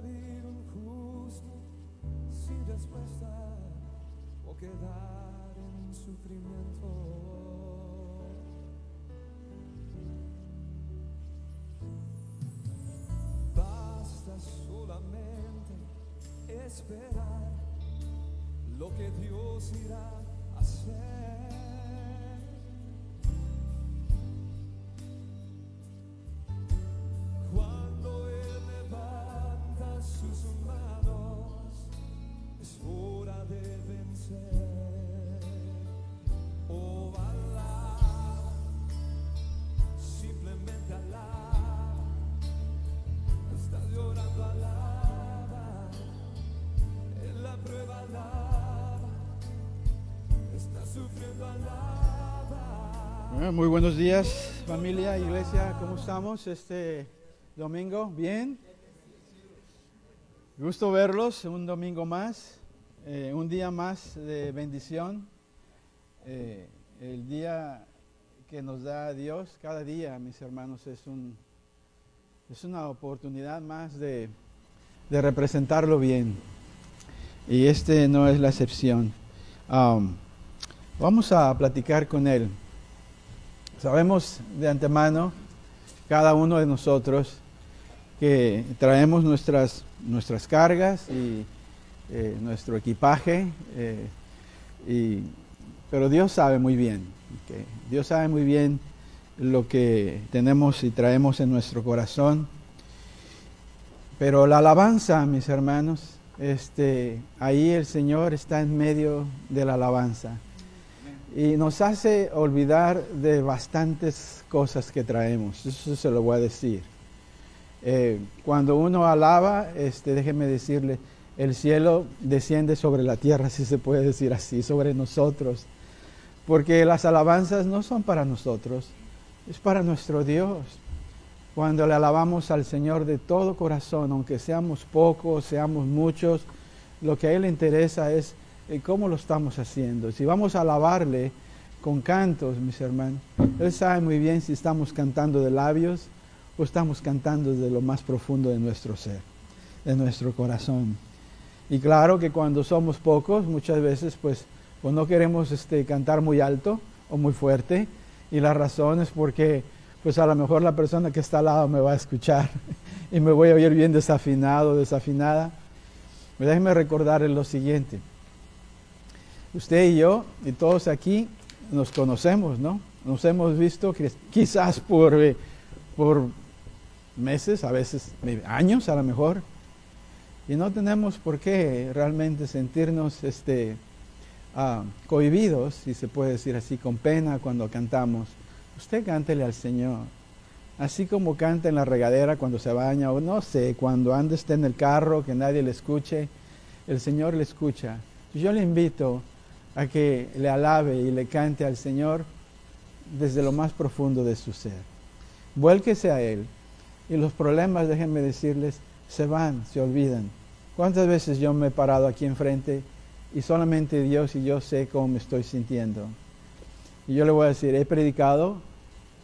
vivir un justo sin respuesta o quedar en sufrimiento. Basta solamente esperar lo que Dios irá a hacer. Cuando Él levanta sus manos, es hora de vencer. Oh, alaba, simplemente alaba. Estás llorando, alaba. En la prueba, alaba. Estás sufriendo, alaba. Muy buenos días, familia, iglesia, ¿cómo estamos este domingo? ¿Bien? Gusto verlos, un domingo más, un día más de bendición, el día que nos da Dios, cada día, mis hermanos, es una oportunidad más de representarlo bien, y este no es la excepción. Vamos a platicar con Él. Sabemos de antemano, cada uno de nosotros, que traemos nuestras cargas y nuestro equipaje, pero Dios sabe muy bien, ¿okay? Dios sabe muy bien lo que tenemos y traemos en nuestro corazón. Pero la alabanza, mis hermanos, ahí el Señor está en medio de la alabanza. Y nos hace olvidar de bastantes cosas que traemos. Eso se lo voy a decir. Cuando uno alaba, déjeme decirle, el cielo desciende sobre la tierra, si se puede decir así, sobre nosotros. Porque las alabanzas no son para nosotros, es para nuestro Dios. Cuando le alabamos al Señor de todo corazón, aunque seamos pocos, seamos muchos, lo que a Él le interesa es cómo lo estamos haciendo. Si vamos a alabarle con cantos, mis hermanos, Él sabe muy bien si estamos cantando de labios o estamos cantando desde lo más profundo de nuestro ser, de nuestro corazón. Y claro que cuando somos pocos, muchas veces pues no queremos cantar muy alto o muy fuerte, y la razón es porque pues a lo mejor la persona que está al lado me va a escuchar y me voy a oír bien desafinado o desafinada. Déjenme recordarles lo siguiente. Usted y yo, y todos aquí, nos conocemos, ¿no? Nos hemos visto quizás por meses, a veces años a lo mejor. Y no tenemos por qué realmente sentirnos cohibidos, si se puede decir así, con pena cuando cantamos. Usted cántele al Señor. Así como canta en la regadera cuando se baña, o no sé, cuando anda esté en el carro, que nadie le escuche, el Señor le escucha. Yo le invito a que le alabe y le cante al Señor desde lo más profundo de su ser. Vuélquese a Él, y los problemas, déjenme decirles, se van, se olvidan. ¿Cuántas veces yo me he parado aquí enfrente y solamente Dios y yo sé cómo me estoy sintiendo? Y yo le voy a decir, he predicado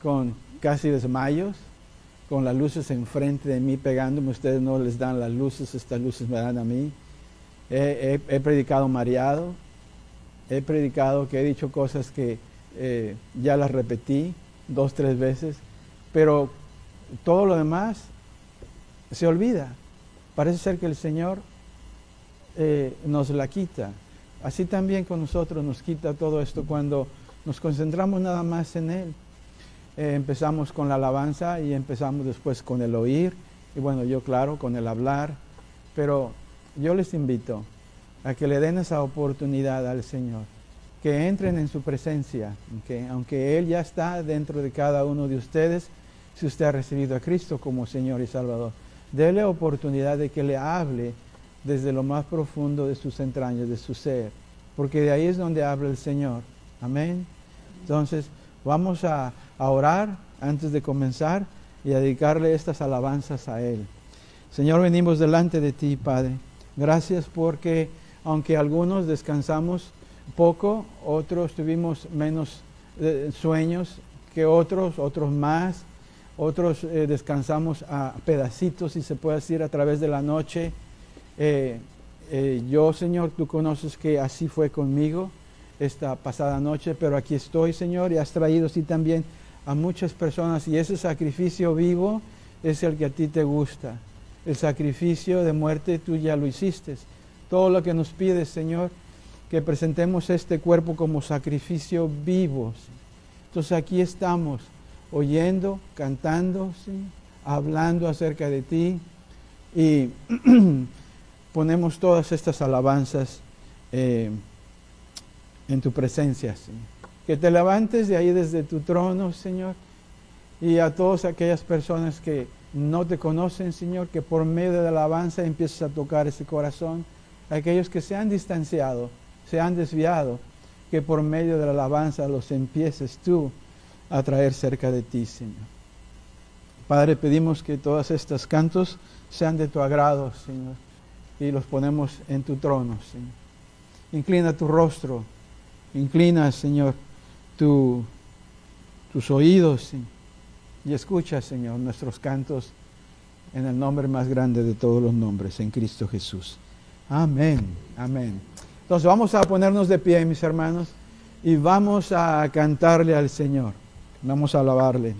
con casi desmayos, con las luces enfrente de mí pegándome. Ustedes no les dan las luces, estas luces me dan a mí. He predicado mareado, he predicado que he dicho cosas que ya las repetí 2, 3 veces, pero todo lo demás se olvida. Parece ser que el Señor nos la quita. Así también con nosotros nos quita todo esto cuando nos concentramos nada más en Él. Empezamos con la alabanza y empezamos después con el oír, y bueno, yo claro, con el hablar, pero yo les invito a que le den esa oportunidad al Señor, que entren en su presencia, ¿okay? Aunque Él ya está dentro de cada uno de ustedes, si usted ha recibido a Cristo como Señor y Salvador, déle oportunidad de que le hable desde lo más profundo de sus entrañas, de su ser, porque de ahí es donde habla el Señor. Amén. Entonces, vamos a orar antes de comenzar y a dedicarle estas alabanzas a Él. Señor, venimos delante de ti, Padre. Gracias porque, aunque algunos descansamos poco, otros tuvimos menos sueños que otros más. otros descansamos a pedacitos, si se puede decir, a través de la noche. Yo, Señor, tú conoces que así fue conmigo esta pasada noche, pero aquí estoy, Señor, y has traído así también a muchas personas, y ese sacrificio vivo es el que a ti te gusta. El sacrificio de muerte tú ya lo hiciste. Todo lo que nos pides, Señor, que presentemos este cuerpo como sacrificio vivo. Entonces aquí estamos, oyendo, cantando, ¿sí?, hablando acerca de ti, y ponemos todas estas alabanzas en tu presencia, Señor. Que te levantes de ahí desde tu trono, Señor, y a todas aquellas personas que no te conocen, Señor, que por medio de la alabanza empieces a tocar ese corazón. Aquellos que se han distanciado, se han desviado, que por medio de la alabanza los empieces tú a traer cerca de ti, Señor. Padre, pedimos que todos estos cantos sean de tu agrado, Señor, y los ponemos en tu trono, Señor. Inclina tu rostro, inclina, Señor, tus oídos, Señor, y escucha, Señor, nuestros cantos en el nombre más grande de todos los nombres, en Cristo Jesús. Amén, amén. Entonces vamos a ponernos de pie, mis hermanos, y vamos a cantarle al Señor. Vamos a alabarle.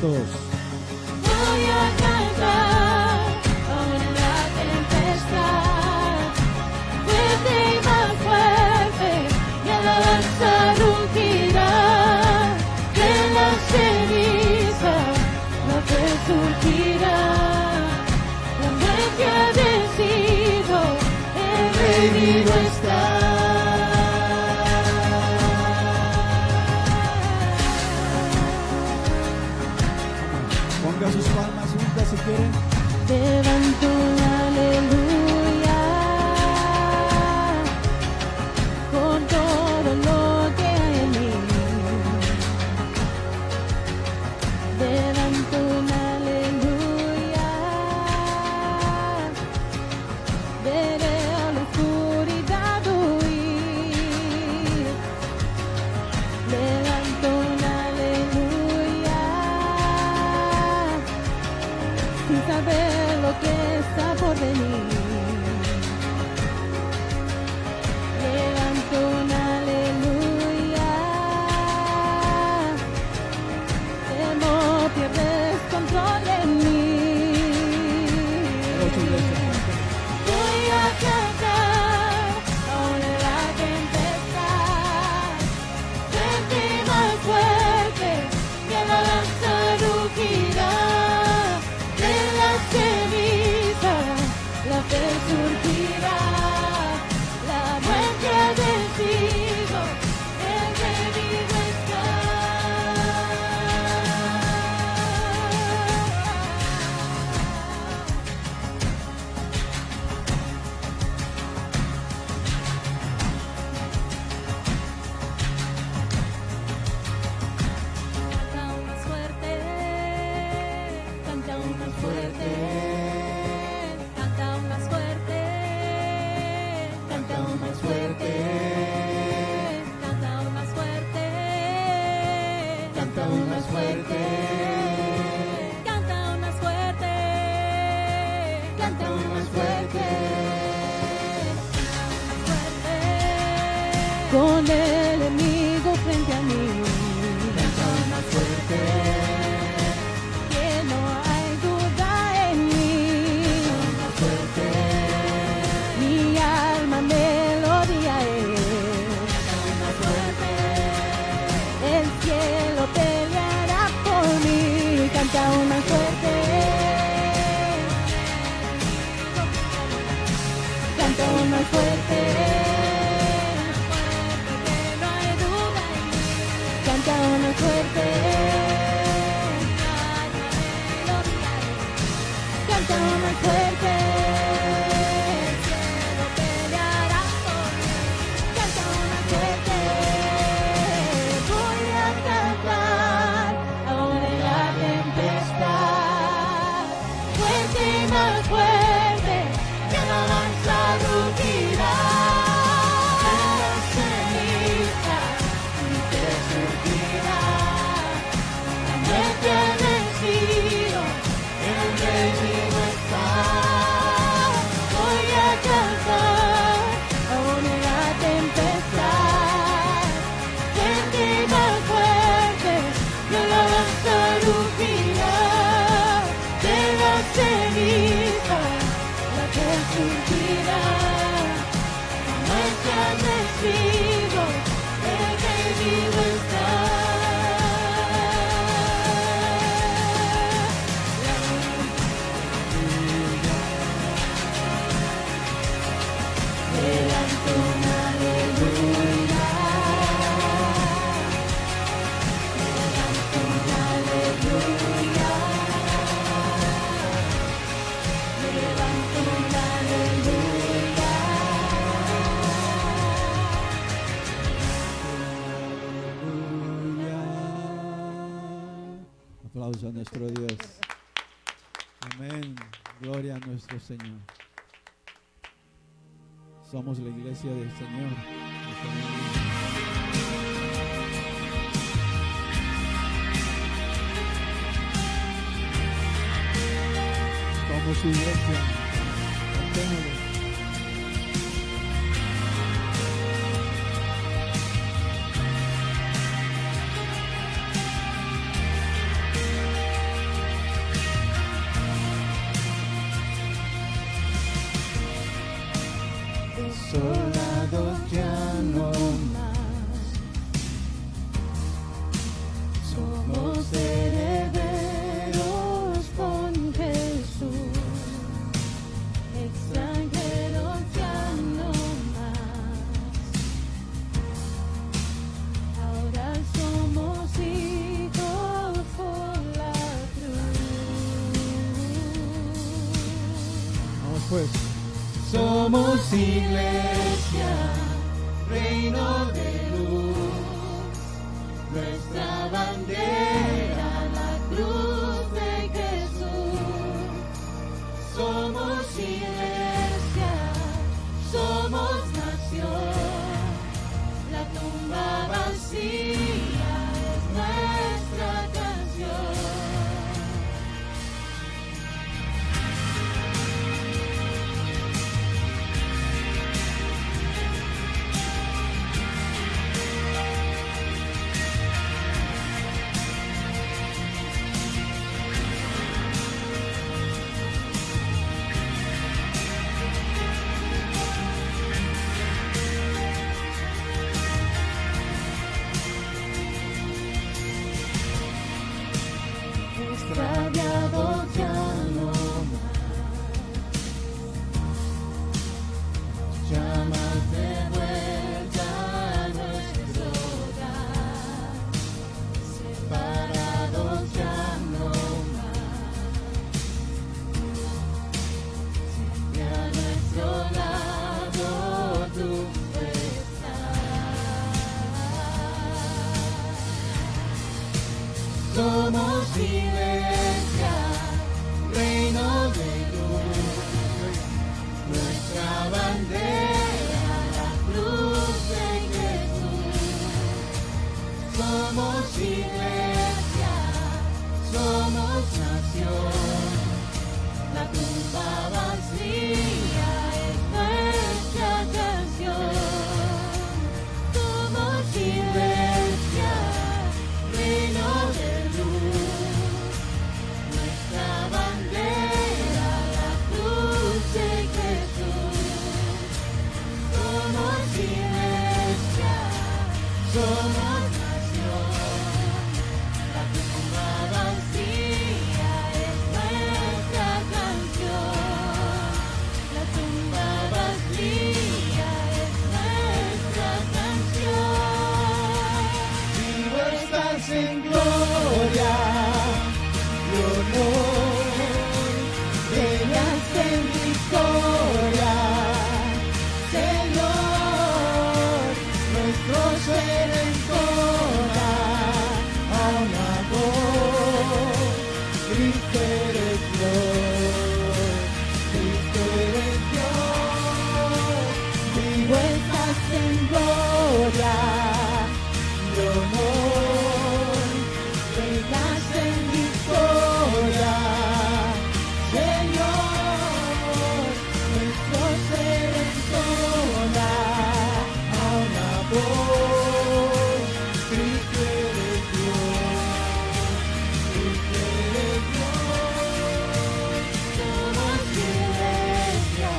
Todos. Voy a cantar aún en la tempestad, fuerte y más fuerte, mi alabanza rugirá, de la ceniza la fe surgirá, la muerte ha vencido, el rey vivo está. Ponga sus palmas juntas si quieren. Levanto un aleluya con todo lo que hay en mí. Levanto un aleluya, veré a la oscuridad huir. Levanto un aleluya sin saber lo que aún más fuerte. Canta aún más fuerte. Canta aún más fuerte. Con el enemigo frente a mí. Canta aún más fuerte. Que no hay duda en mí. Aún más fuerte. Mi alma melodía es. Canta aún más fuerte. El cielo peleará por mí. Canta aún más fuerte. Canta aún más fuerte. Que no hay duda en mí. Canta aún más fuerte. Canta aún más fuerte. El cielo peleará por mí. Canta aún más fuerte. Voy a cantar aún en la tempestad. Fuerte y más fuerte. Que no avanza rugirá. La ceniza y te surgirá. La muerte ha vencido. El rey vivo está. Voy a cantar aún en la tempestad. Fuerte y más fuerte, que la lanza rugirá. De la ceniza, la que surgirá. La muerte ha vencido, el rey vivo está. Levanto una aleluya. Levanto una aleluya. Levanto una aleluya. Aplauso a nuestro Dios. Amén. Gloria a nuestro Señor. Somos la iglesia del Señor. Somos su iglesia. Cantémosle. Desolados ya no más. Somos herederos con Jesús. Extranjeros ya no más. Ahora somos hijos por la cruz. Vamos pues. Somos iglesia, reino de luz. Nuestra bandera, la cruz de Jesús. Somos iglesia, somos nación. La tumba vacía es nuestra canción. Extraviados ya no más. Llamas de vuelta a nuestro hogar. Separados ya no más. Siempre a nuestro lado tú estás. Somos iglesia, reino de luz. Nuestra bandera, la cruz de Jesús. Somos iglesia. somos nación, la tumba vacía es nuestra canción. Somos iglesia, reino de luz, nuestra bandera, la cruz de Jesús. Somos iglesia, somos nación, la tumba vacía es nuestra canción. La tumba vacía es nuestra canción. Vivo estás en gloria y honor, reinas en victoria, Señor, nuestro ser entona a una voz. Cristo eres Dios, Cristo eres Dios. Vivo estás en gloria y honor, reinas en victoria, Señor, nuestro ser entona a una voz. Cristo eres Dios, Cristo eres Dios. Somos iglesia,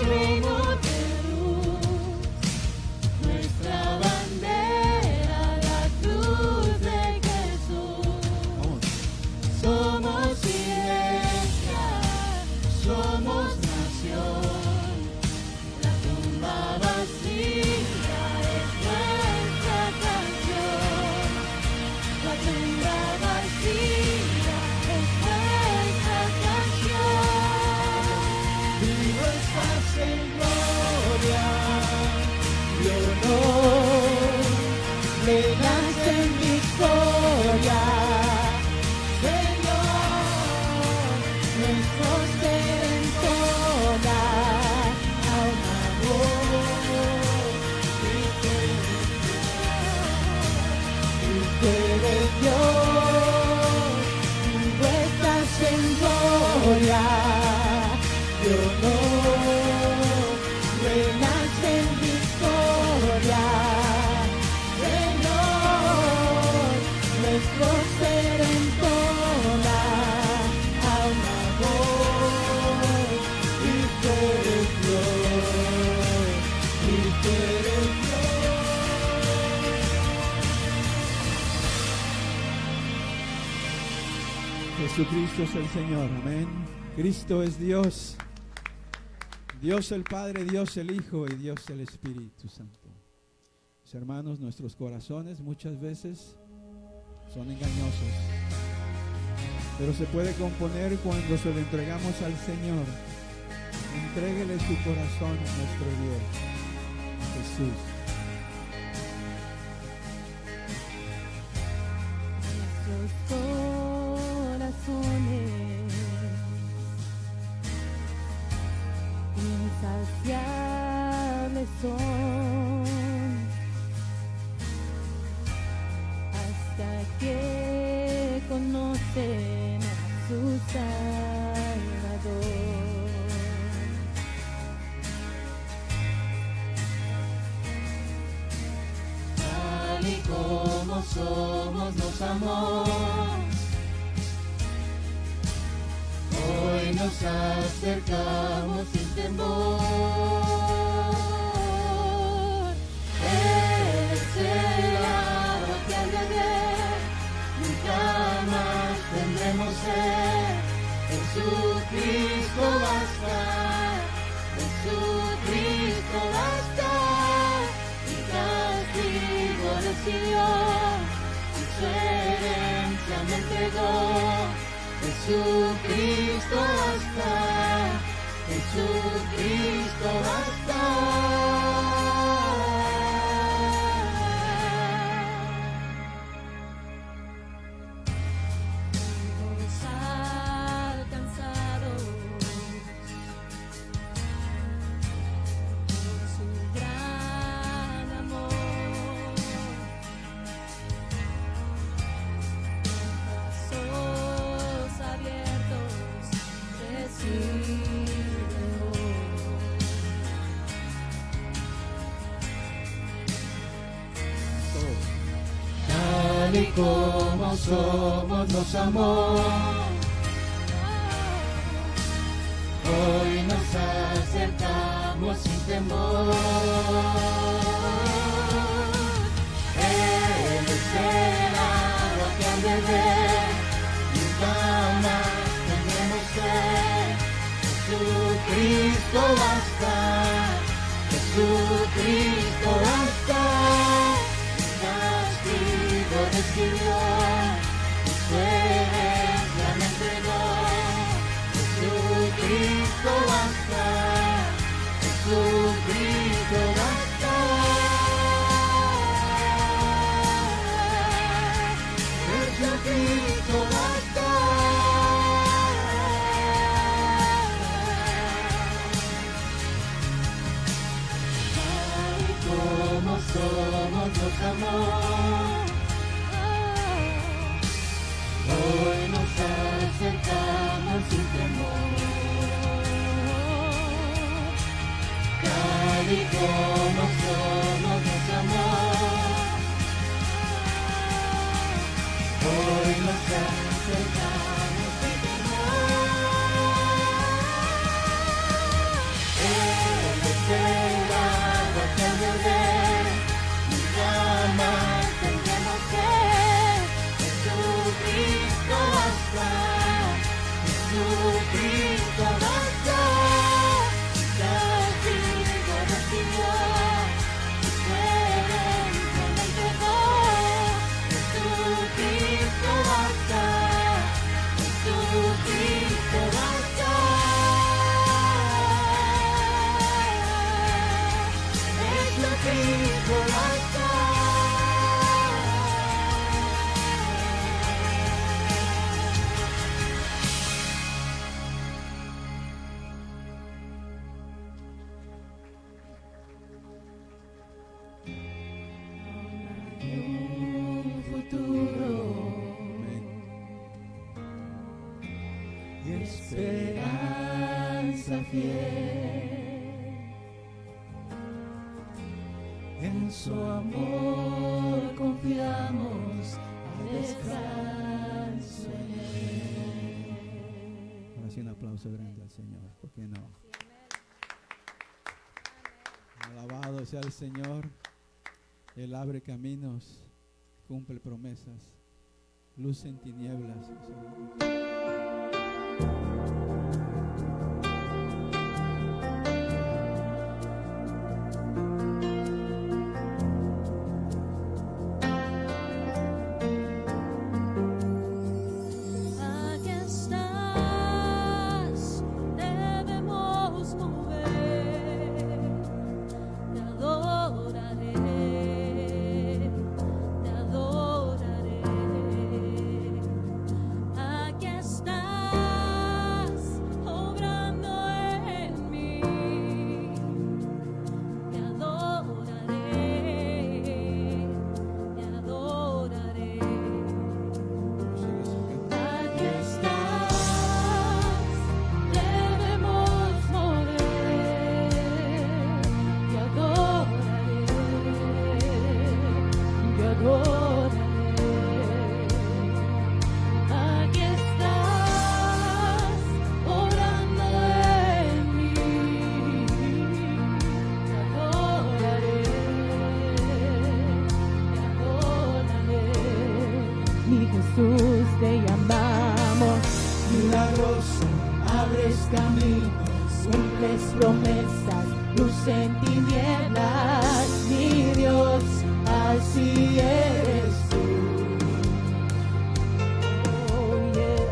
somos de luz, nuestra bandera, la cruz de Jesús. Somos iglesia, somos nación, la tumba vacía es nuestra canción. La tumba vacía es nuestra canción. Vivo estás en gloria y honor, reinas en victoria, Señor, nuestro ser entona a una voz. Cristo eres Dios, vivo estás en gloria y honor, reinas en victoria, Señor, nuestro ser entona a una voz. Cristo eres Dios, Cristo eres Jesucristo es el Señor, amén. Cristo es Dios, Dios el Padre, Dios el Hijo y Dios el Espíritu Santo. Mis hermanos, nuestros corazones muchas veces son engañosos, pero se puede componer cuando se lo entregamos al Señor. Entréguele su corazón a nuestro Dios, Jesús. Nuestros corazones insaciables son hasta que conocen a su Salvador. Tal y como somos nos amó, hoy nos acercamos sin temor. Es el agua que al beber nunca más tendremos sed. Jesucristo basta, Jesucristo basta. Mi castigo recibió, y su herencia me entregó. Jesucristo basta, Jesucristo basta. Hemos alcanzado por su gran amor. Tal y como somos nos amó. Hoy nos acercamos sin temor. Él es el agua que al beber nunca más tendremos sed. Jesucristo basta, Jesucristo basta. Castigo recibió, y su herencia me entregó. Jesucristo basta, Jesucristo basta. Jesucristo basta. Tal y como somos nos amó. Hoy nos acercamos sin temor. Tal y como somos nos amó. Hoy nos acercamos sin temor. Él es el agua que al beber nunca más tendremos sed. Jesucristo basta, Jesucristo basta. Castigo recibió, y su herencia me entregó. Jesucristo basta, Jesucristo basta. Jesucristo basta. Un futuro y esperanza fiel, en su amor confiamos, al descanso en él. Ahora sí, un aplauso grande al Señor, ¿por qué no? Alabado sea el Señor. Él abre caminos, cumple promesas, luz en tinieblas. Aquí estás, debemos mover, te adoraré, te adoraré. Aquí estás, obrando en mí, te adoraré, te adoraré. Aquí estás, debemos mover, te adoraré, te adoraré. Aquí estás, orando en mí, te adoraré, te adoraré. Mi Jesús, te llamamos, milagroso, abres caminos, cumples promesas, luz en tinieblas, mi Dios, así eres tú. Oh, yeah.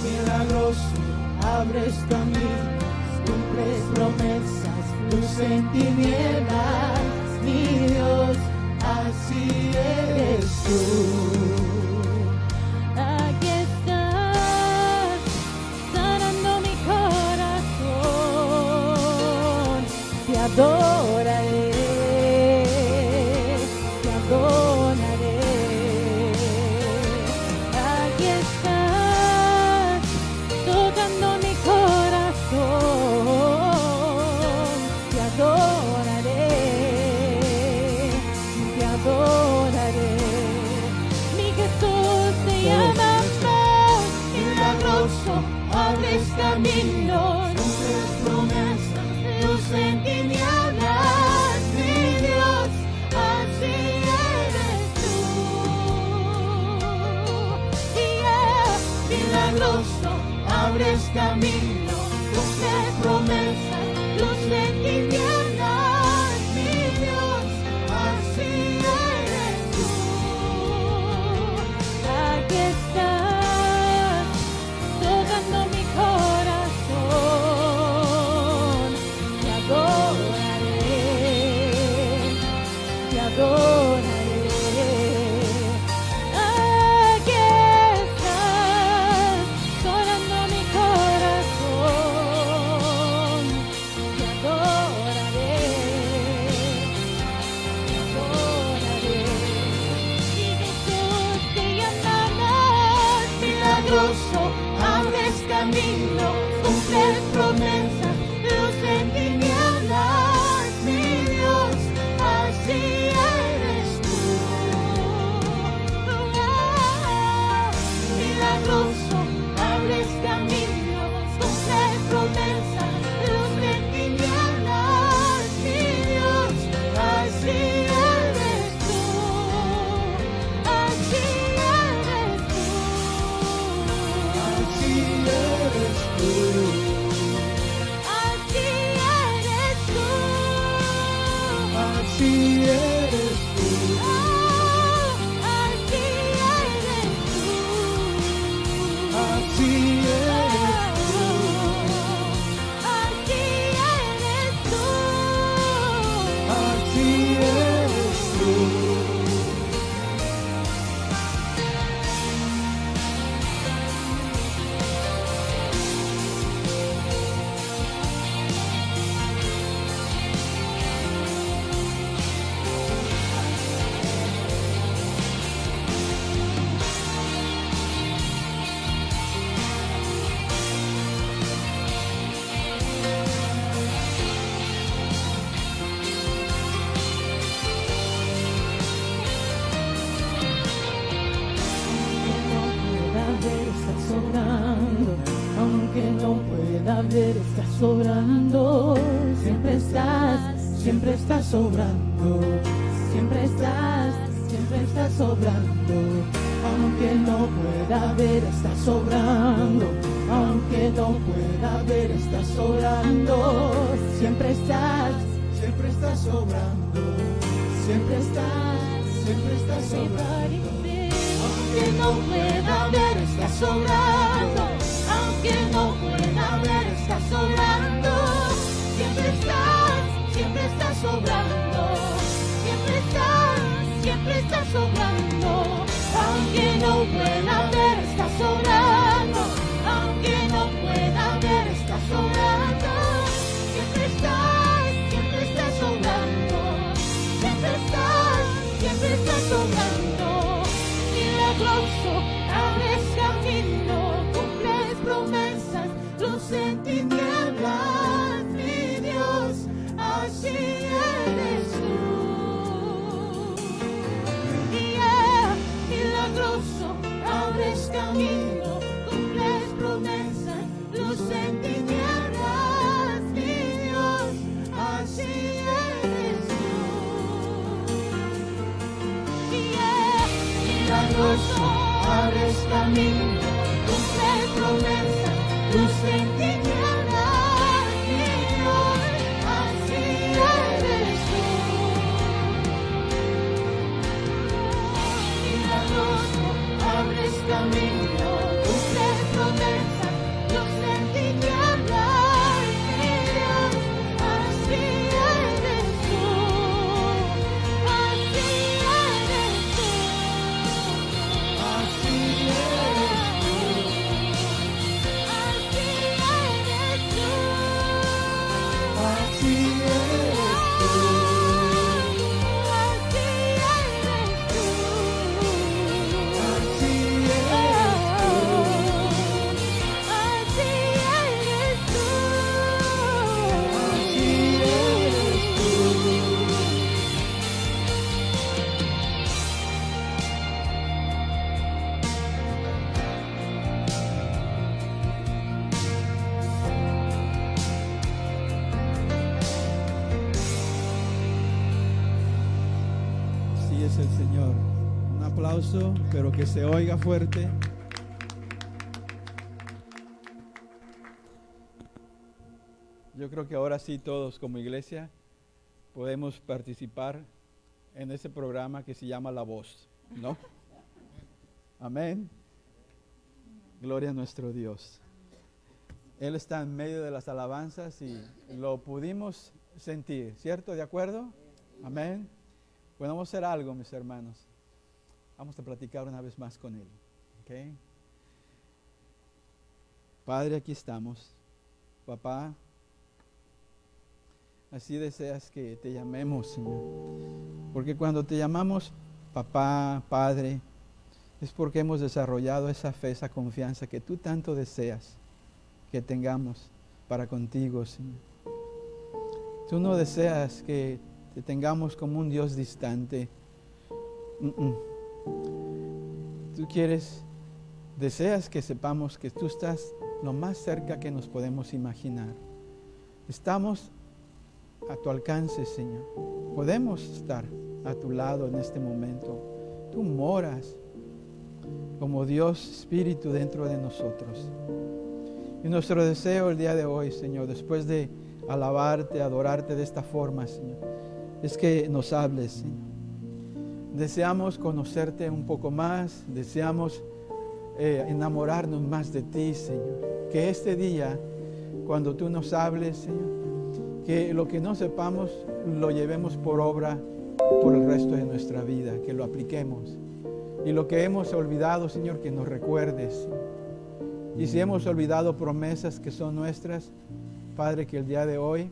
Milagroso, abres caminos, cumples promesas, luz en tinieblas, mi Dios, así eres tú. Aquí estás, sanando mi corazón, te adoraré, te adoraré. milagroso, abres camino, cumples promesas, luz de tinieblas, mi Dios, así eres tú. Aquí estás, tocando mi corazón. Te adoraré, te adoraré. Aquí estás, tocando mi corazón. Te adoraré, te adoraré. Y Jesús, te llamamos Milagroso, abres camino, cumples promesas, luz en tinieblas, mi Dios, así eres tú. Milagroso, abres camino, cumples promesas, luz en tinieblas, mi Dios, así eres tú. Así eres tú. Así eres tú. Así eres tú. Así eres tú. Así eres tú. Así eres tú. Así eres tú. Así eres tú. Aunque no pueda ver, estás sobrando. Siempre estás sobrando. Siempre estás sobrando. Aunque no pueda ver, estás sobrando. Aunque no pueda ver, estás sobrando. Siempre estás sobrando. Siempre estás sobrando. Aunque no pueda ver, estás sobrando. Aunque no pueda ver, estás sobrando. Siempre estás sobrando. Siempre estás sobrando. Aunque no pueda ver, estás sobrando. Aunque no pueda ver, estás sobrando. Siempre estás sobrando. Siempre estás sobrando. Milagroso, abres camino, cumples promesas, luz en tinieblas, mi Dios, así eres tú. Milagroso, abres camino, cumples promesas, luz en tinieblas, mi Dios, así eres tú. Milagroso, abres camino, cumples promesas, luz en tinieblas, mi Dios, así eres tú. Milagroso, abres camino, cumples promesas, luz en tinieblas, mi Dios, así eres tú. Así eres tú. Así eres tú. Así eres tú. Así eres tú. Así eres tú. Así eres tú. Así es el Señor. Un aplauso, pero que se oiga fuerte. Yo creo que ahora sí todos como iglesia podemos participar en ese programa que se llama La Voz, ¿no? Amén. Gloria a nuestro Dios. Él está en medio de las alabanzas y lo pudimos sentir, ¿cierto? ¿De acuerdo? Amén. Bueno, vamos a hacer algo, mis hermanos. Vamos a platicar una vez más con Él. ¿Okay? Padre, aquí estamos. Papá, así deseas que te llamemos, Señor. Porque cuando te llamamos papá, padre, es porque hemos desarrollado esa fe, esa confianza que tú tanto deseas que tengamos para contigo, Señor. Tú no deseas que te tengamos como un Dios distante. Tú deseas que sepamos que tú estás lo más cerca que nos podemos imaginar. Estamos a tu alcance, Señor. Podemos estar a tu lado en este momento. Tú moras como Dios Espíritu dentro de nosotros. Y nuestro deseo el día de hoy, Señor, después de alabarte, adorarte de esta forma, Señor, es que nos hables, Señor. Deseamos conocerte un poco más, deseamos enamorarnos más de ti, Señor. Que este día, cuando tú nos hables, Señor, que lo que no sepamos lo llevemos por obra por el resto de nuestra vida, que lo apliquemos. Y lo que hemos olvidado, Señor, que nos recuerdes. Y si hemos olvidado promesas que son nuestras, Padre, que el día de hoy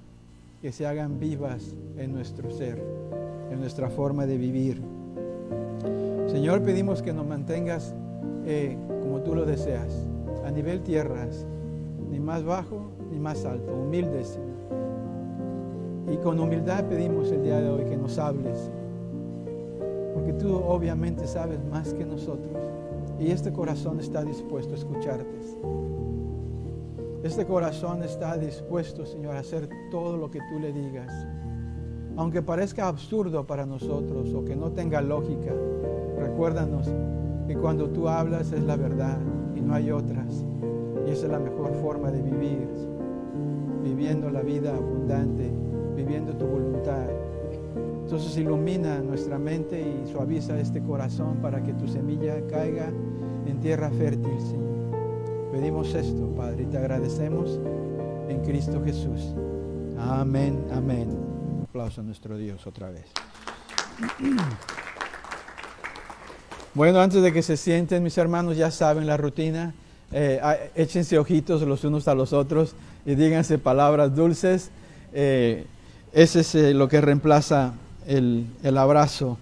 que se hagan vivas en nuestro ser, en nuestra forma de vivir. Señor, pedimos que nos mantengas como tú lo deseas, a nivel tierras, ni más bajo ni más alto, humildes, Señor. Y con humildad pedimos el día de hoy que nos hables, porque tú obviamente sabes más que nosotros. Y este corazón está dispuesto a escucharte. Este corazón está dispuesto, Señor, a hacer todo lo que tú le digas. Aunque parezca absurdo para nosotros o que no tenga lógica, recuérdanos que cuando tú hablas es la verdad y no hay otras. Y esa es la mejor forma de vivir, viviendo la vida abundante, viviendo tu voluntad. Entonces ilumina nuestra mente y suaviza este corazón para que tu semilla caiga en tierra fértil, Señor. Pedimos esto, Padre, y te agradecemos en Cristo Jesús. Amén, amén. Un aplauso a nuestro Dios otra vez. Bueno, antes de que se sienten, mis hermanos, ya saben la rutina. Échense ojitos los unos a los otros y díganse palabras dulces. Ese es lo que reemplaza el abrazo.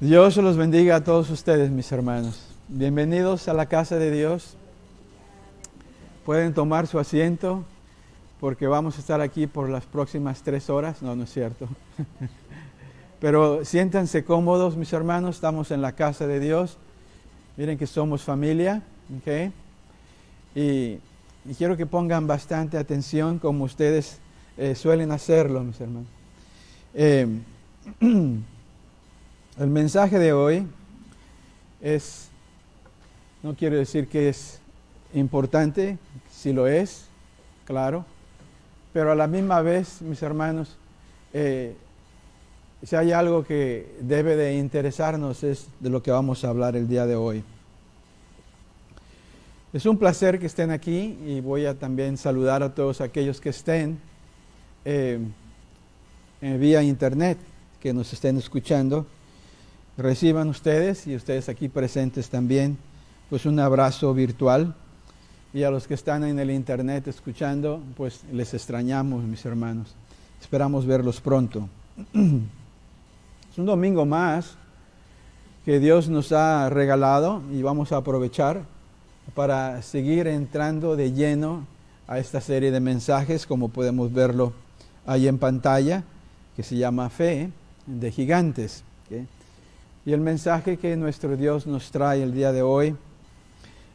Dios los bendiga a todos ustedes, mis hermanos. Bienvenidos a la casa de Dios. Pueden tomar su asiento porque vamos a estar aquí por las próximas 3 horas. No, no es cierto. Pero siéntanse cómodos, mis hermanos. Estamos en la casa de Dios. Miren que somos familia. ¿Okay? Y quiero que pongan bastante atención como ustedes suelen hacerlo, mis hermanos. El mensaje de hoy no quiero decir que es importante, si lo es, claro, pero a la misma vez, mis hermanos, si hay algo que debe de interesarnos es de lo que vamos a hablar el día de hoy. Es un placer que estén aquí y voy a también saludar a todos aquellos que estén vía internet, que nos estén escuchando. Reciban ustedes y ustedes aquí presentes también, pues un abrazo virtual. Y a los que están en el internet escuchando, pues les extrañamos, mis hermanos. Esperamos verlos pronto. Es un domingo más que Dios nos ha regalado y vamos a aprovechar para seguir entrando de lleno a esta serie de mensajes, como podemos verlo ahí en pantalla, que se llama Fe de Gigantes. ¿Okay? Y el mensaje que nuestro Dios nos trae el día de hoy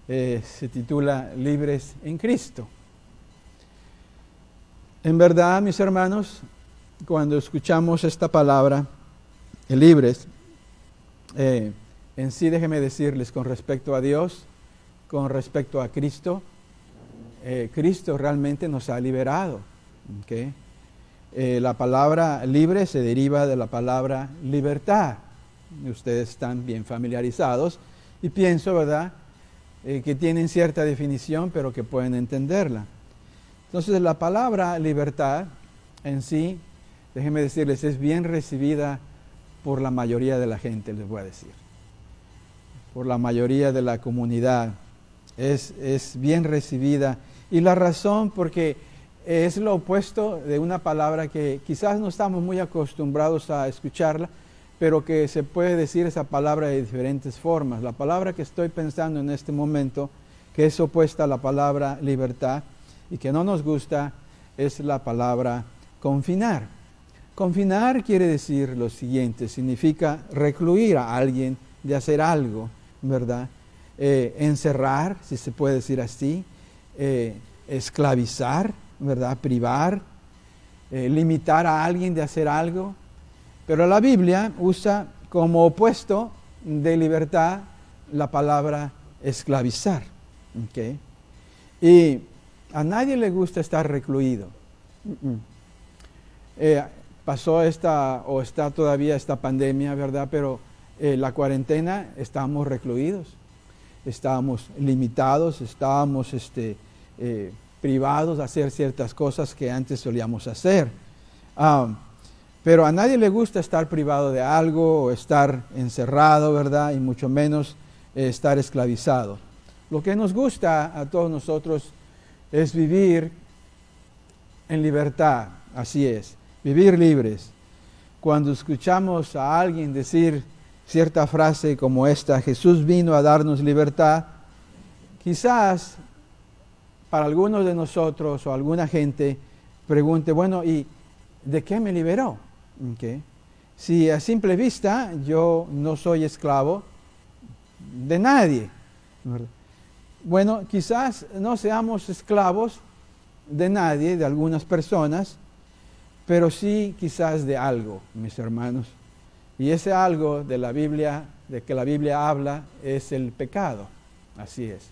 se titula Libres en Cristo. En verdad, mis hermanos, cuando escuchamos esta palabra, libres. En sí, déjenme decirles, con respecto a Dios, con respecto a Cristo, Cristo realmente nos ha liberado. ¿Okay? La palabra libre se deriva de la palabra libertad. Ustedes están bien familiarizados y pienso, ¿verdad?, que tienen cierta definición, pero que pueden entenderla. Entonces, la palabra libertad en sí, déjenme decirles, es bien recibida por la mayoría de la gente, les voy a decir. Por la mayoría de la comunidad. Es bien recibida. Y la razón, porque es lo opuesto de una palabra que quizás no estamos muy acostumbrados a escucharla, pero que se puede decir esa palabra de diferentes formas. La palabra que estoy pensando en este momento, que es opuesta a la palabra libertad y que no nos gusta, es la palabra confinar. Confinar quiere decir lo siguiente, significa recluir a alguien de hacer algo, ¿verdad? Encerrar, si se puede decir así, esclavizar, ¿verdad? Privar, limitar a alguien de hacer algo. Pero la Biblia usa como opuesto de libertad la palabra esclavizar. ¿Okay? Y a nadie le gusta estar recluido. Pasó está todavía esta pandemia, ¿verdad? Pero la cuarentena, estábamos recluidos, estábamos limitados, estábamos privados de hacer ciertas cosas que antes solíamos hacer. Pero a nadie le gusta estar privado de algo o estar encerrado, ¿verdad? Y mucho menos estar esclavizado. Lo que nos gusta a todos nosotros es vivir en libertad, así es, vivir libres. Cuando escuchamos a alguien decir cierta frase como esta, Jesús vino a darnos libertad, quizás para algunos de nosotros o alguna gente pregunte, bueno, ¿y de qué me liberó? Okay. Si a simple vista yo no soy esclavo de nadie, ¿verdad? Bueno, quizás no seamos esclavos de nadie, de algunas personas, pero sí quizás de algo, mis hermanos. Y ese algo de la Biblia, de que la Biblia habla, es el pecado. Así es.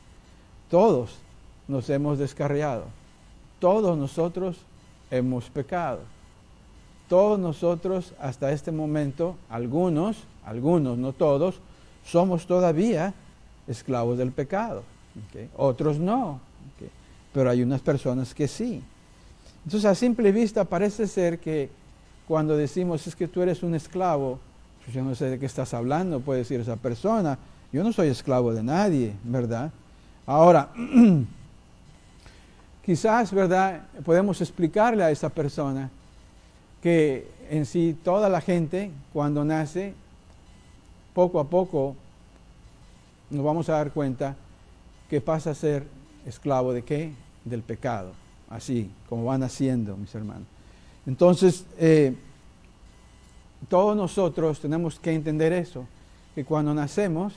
Todos nos hemos descarriado. Todos nosotros hemos pecado. Todos nosotros hasta este momento, algunos, no todos, somos todavía esclavos del pecado. ¿Okay? Otros no. ¿Okay? Pero hay unas personas que sí. Entonces, a simple vista parece ser que cuando decimos es que tú eres un esclavo, pues yo no sé de qué estás hablando, puede decir esa persona. Yo no soy esclavo de nadie, ¿verdad? Ahora, quizás, ¿verdad? Podemos explicarle a esa persona que en sí toda la gente cuando nace, poco a poco nos vamos a dar cuenta que pasa a ser esclavo de ¿qué? Del pecado, así como van naciendo, mis hermanos. Entonces, todos nosotros tenemos que entender eso, que cuando nacemos,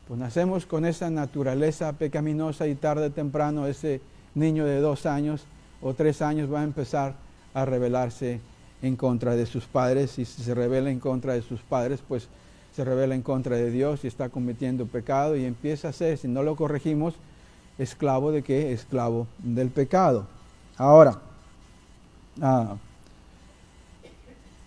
pues nacemos con esa naturaleza pecaminosa y tarde o temprano ese niño de 2 años o 3 años va a empezar a rebelarse en contra de sus padres, y si se rebela en contra de sus padres, pues se rebela en contra de Dios y está cometiendo pecado y empieza a ser, si no lo corregimos, esclavo de ¿qué? Esclavo del pecado. Ahora,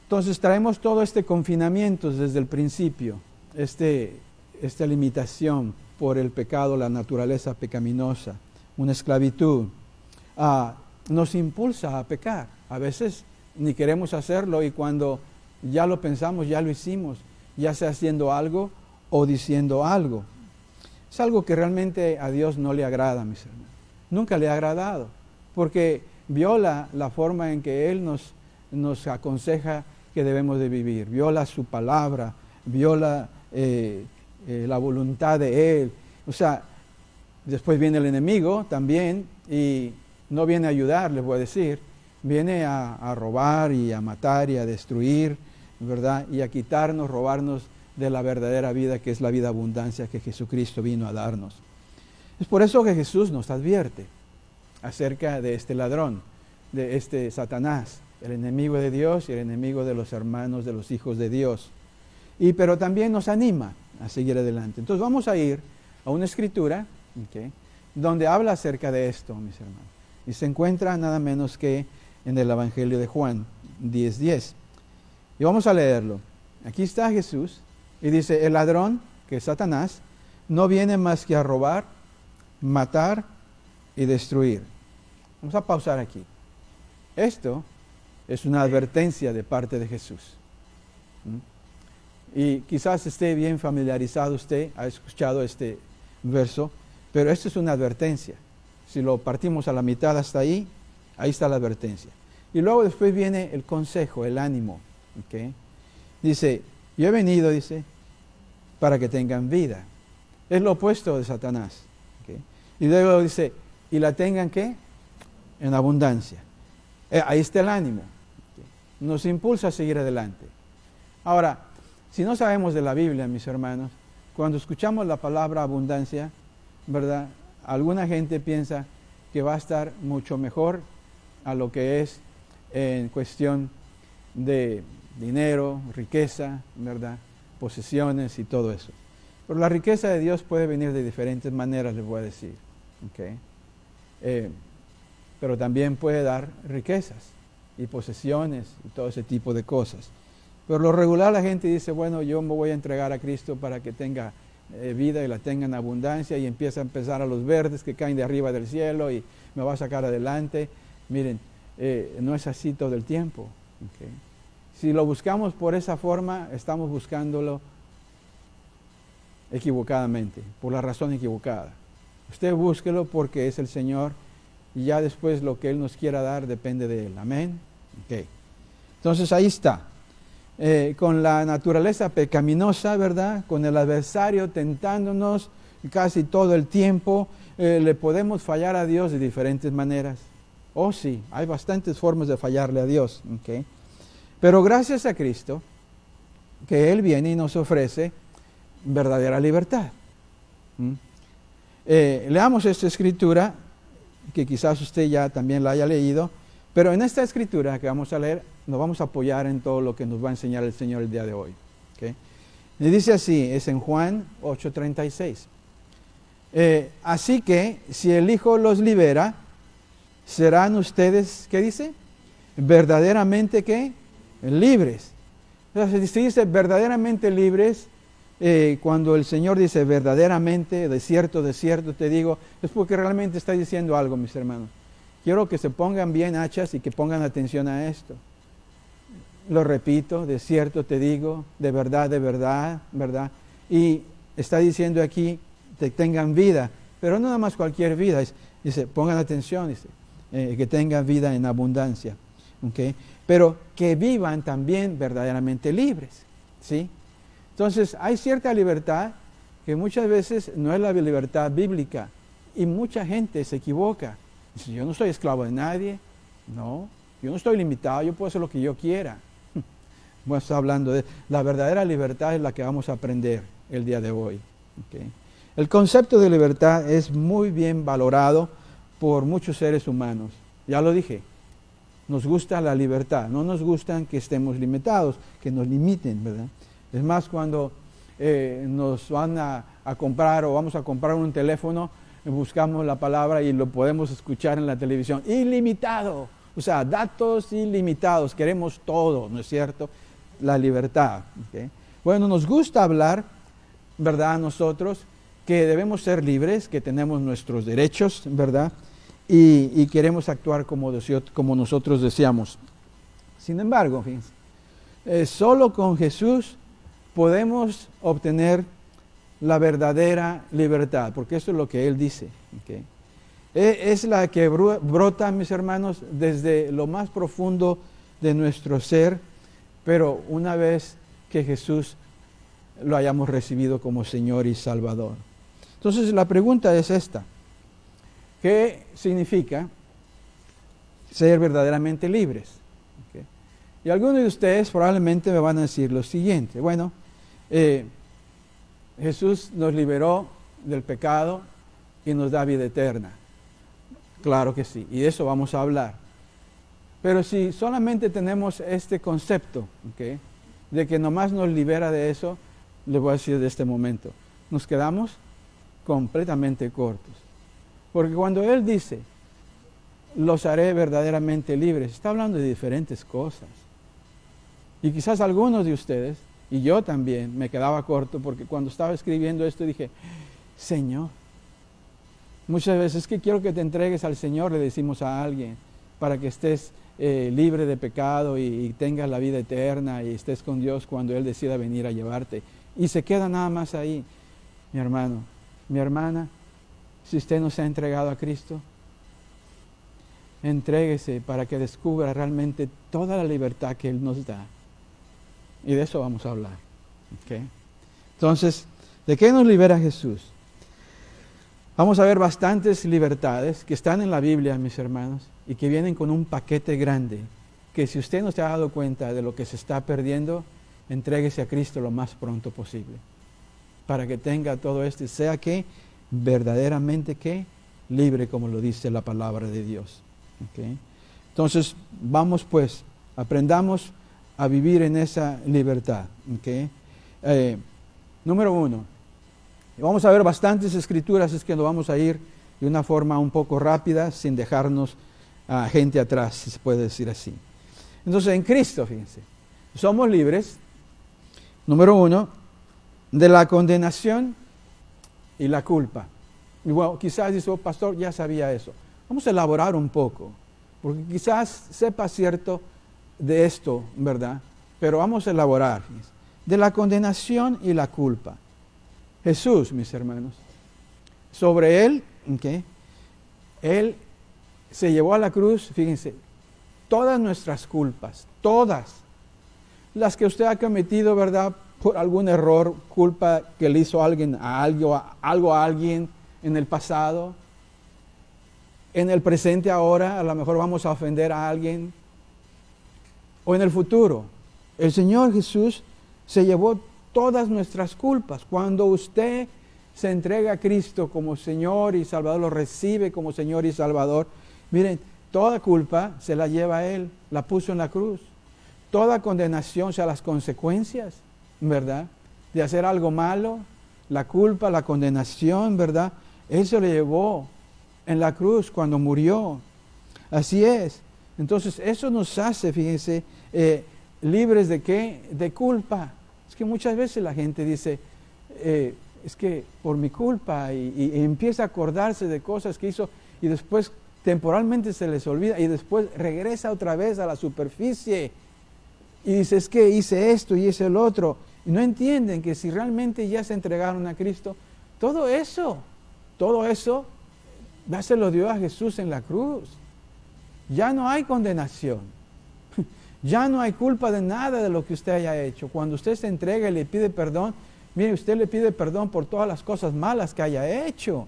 entonces traemos todo este confinamiento desde el principio, esta limitación por el pecado, la naturaleza pecaminosa, una esclavitud, nos impulsa a pecar. A veces ni queremos hacerlo y cuando ya lo pensamos, ya lo hicimos, ya sea haciendo algo o diciendo algo. Es algo que realmente a Dios no le agrada, mis hermanos. Nunca le ha agradado, porque viola la forma en que Él nos aconseja que debemos de vivir. Viola su palabra, viola la voluntad de Él. O sea, después viene el enemigo también y no viene a ayudar, les voy a decir. Viene a robar y a matar y a destruir, ¿verdad? Y a quitarnos, robarnos de la verdadera vida, que es la vida abundancia que Jesucristo vino a darnos. Es por eso que Jesús nos advierte acerca de este ladrón, de este Satanás, el enemigo de Dios y el enemigo de los hermanos, de los hijos de Dios. pero también nos anima a seguir adelante. Entonces vamos a ir a una escritura, ¿okay?, donde habla acerca de esto, mis hermanos. Y se encuentra nada menos que en el Evangelio de Juan 10:10. Y vamos a leerlo. Aquí está Jesús y dice, el ladrón, que es Satanás, no viene más que a robar, matar y destruir. Vamos a pausar aquí. Esto es una advertencia de parte de Jesús. Y quizás esté bien familiarizado usted, ha escuchado este verso, pero esto es una advertencia. Si lo partimos a la mitad hasta ahí, ahí está la advertencia. Y luego después viene el consejo, el ánimo. ¿Okay? Dice, yo he venido, dice, para que tengan vida. Es lo opuesto de Satanás. ¿Okay? Y luego dice, y la tengan, ¿qué? En abundancia. Ahí está el ánimo. ¿Okay? Nos impulsa a seguir adelante. Ahora, si no sabemos de la Biblia, mis hermanos, cuando escuchamos la palabra abundancia, ¿verdad? Alguna gente piensa que va a estar mucho mejor a lo que es en cuestión de dinero, riqueza, ¿verdad? Posesiones y todo eso. Pero la riqueza de Dios puede venir de diferentes maneras, les voy a decir. ¿Okay? Pero también puede dar riquezas y posesiones y todo ese tipo de cosas. Pero lo regular la gente dice, bueno, yo me voy a entregar a Cristo para que tenga vida y la tenga en abundancia, y empieza a empezar a los verdes que caen de arriba del cielo y me va a sacar adelante. Miren, no es así todo el tiempo. ¿Okay? Si lo buscamos por esa forma, estamos buscándolo equivocadamente, por la razón equivocada. Usted búsquelo porque es el Señor, y ya después lo que Él nos quiera dar depende de Él. Amén. Okay. Entonces ahí está. Con la naturaleza pecaminosa, ¿verdad? Con el adversario tentándonos casi todo el tiempo, le podemos fallar a Dios de diferentes maneras. Oh sí, hay bastantes formas de fallarle a Dios. ¿Okay? Pero gracias a Cristo, que Él viene y nos ofrece verdadera libertad. Leamos esta escritura, que quizás usted ya también la haya leído, pero en esta escritura que vamos a leer, nos vamos a apoyar en todo lo que nos va a enseñar el Señor el día de hoy. ¿Okay? Y dice así, es en Juan 8:36. Así que, si el Hijo los libera, serán ustedes, ¿qué dice? Verdaderamente, ¿qué? Libres. Entonces, se dice verdaderamente libres, cuando el Señor dice verdaderamente, de cierto te digo, es porque realmente está diciendo algo, mis hermanos. Quiero que se pongan bien hachas y que pongan atención a esto. Lo repito, de cierto te digo, de verdad, ¿verdad? Y está diciendo aquí que tengan vida, pero no nada más cualquier vida. Dice, pongan atención, dice, que tengan vida en abundancia. ¿Okay? Pero que vivan también verdaderamente libres. ¿Sí? Entonces, hay cierta libertad que muchas veces no es la libertad bíblica, y mucha gente se equivoca. Dice, yo no soy esclavo de nadie. No, yo no estoy limitado, yo puedo hacer lo que yo quiera. Bueno, está hablando de la verdadera libertad, es la que vamos a aprender el día de hoy. ¿Okay? El concepto de libertad es muy bien valorado por muchos seres humanos. Ya lo dije, nos gusta la libertad, no nos gustan que estemos limitados, que nos limiten, ¿verdad? Es más, cuando nos van a comprar o vamos a comprar un teléfono, buscamos la palabra y lo podemos escuchar en la televisión. Ilimitado, o sea, datos ilimitados, queremos todo, ¿no es cierto? La libertad. ¿Okay? Bueno, nos gusta hablar, ¿verdad? Nosotros, que debemos ser libres, que tenemos nuestros derechos, ¿verdad? Y queremos actuar como nosotros deseamos. Sin embargo, fíjense, solo con Jesús podemos obtener la verdadera libertad, porque eso es lo que Él dice. ¿Okay? Es la que brota, mis hermanos, desde lo más profundo de nuestro ser, pero una vez que Jesús lo hayamos recibido como Señor y Salvador. Entonces la pregunta es esta: ¿qué significa ser verdaderamente libres? ¿Okay? Y algunos de ustedes probablemente me van a decir lo siguiente: bueno, Jesús nos liberó del pecado y nos da vida eterna. Claro que sí, y de eso vamos a hablar. Pero si solamente tenemos este concepto, ¿okay?, de que nomás nos libera de eso, le voy a decir de este momento, nos quedamos completamente cortos. Porque cuando Él dice, los haré verdaderamente libres, está hablando de diferentes cosas. Y quizás algunos de ustedes, y yo también, me quedaba corto porque cuando estaba escribiendo esto dije, Señor, muchas veces que quiero que te entregues al Señor, le decimos a alguien, para que estés libre de pecado y tengas la vida eterna y estés con Dios cuando Él decida venir a llevarte. Y se queda nada más ahí. Mi hermano, mi hermana, si usted no se ha entregado a Cristo, entréguese para que descubra realmente toda la libertad que Él nos da. Y de eso vamos a hablar. ¿Okay? Entonces, ¿de qué nos libera Jesús? Vamos a ver bastantes libertades que están en la Biblia, mis hermanos, y que vienen con un paquete grande, que si usted no se ha dado cuenta de lo que se está perdiendo, entréguese a Cristo lo más pronto posible, para que tenga todo esto y sea que verdaderamente que libre, como lo dice la palabra de Dios. ¿Okay? Entonces, vamos pues, aprendamos a vivir en esa libertad. ¿Okay? Número 1. Vamos a ver bastantes escrituras, es que lo vamos a ir de una forma un poco rápida, sin dejarnos a gente atrás, si se puede decir así. Entonces, en Cristo, fíjense, somos libres, número 1, de la condenación y la culpa. Y bueno, quizás dice, pastor, ya sabía eso. Vamos a elaborar un poco, porque quizás sepa cierto de esto, ¿verdad? Pero vamos a elaborar, fíjense, de la condenación y la culpa. Jesús, mis hermanos, sobre Él, ¿okay? Él se llevó a la cruz, fíjense, todas nuestras culpas, todas las que usted ha cometido, ¿verdad? Por algún error, culpa que le hizo alguien a algo a alguien en el pasado, en el presente ahora, a lo mejor vamos a ofender a alguien, o en el futuro. El Señor Jesús se llevó todas nuestras culpas. Cuando usted se entrega a Cristo como Señor y Salvador, lo recibe como Señor y Salvador, miren, toda culpa se la lleva Él, la puso en la cruz. Toda condenación, o sea, las consecuencias, ¿verdad? De hacer algo malo, la culpa, la condenación, ¿verdad? Él se lo llevó en la cruz cuando murió. Así es. Entonces, eso nos hace, fíjense, libres de ¿qué? De culpa. Es que muchas veces la gente dice, es que por mi culpa, y empieza a acordarse de cosas que hizo, y después temporalmente se les olvida, y después regresa otra vez a la superficie, y dice, es que hice esto y hice el otro, y no entienden que si realmente ya se entregaron a Cristo, todo eso, ya se lo dio a Jesús en la cruz. Ya no hay condenación. Ya no hay culpa de nada de lo que usted haya hecho. Cuando usted se entrega y le pide perdón, mire, usted le pide perdón por todas las cosas malas que haya hecho.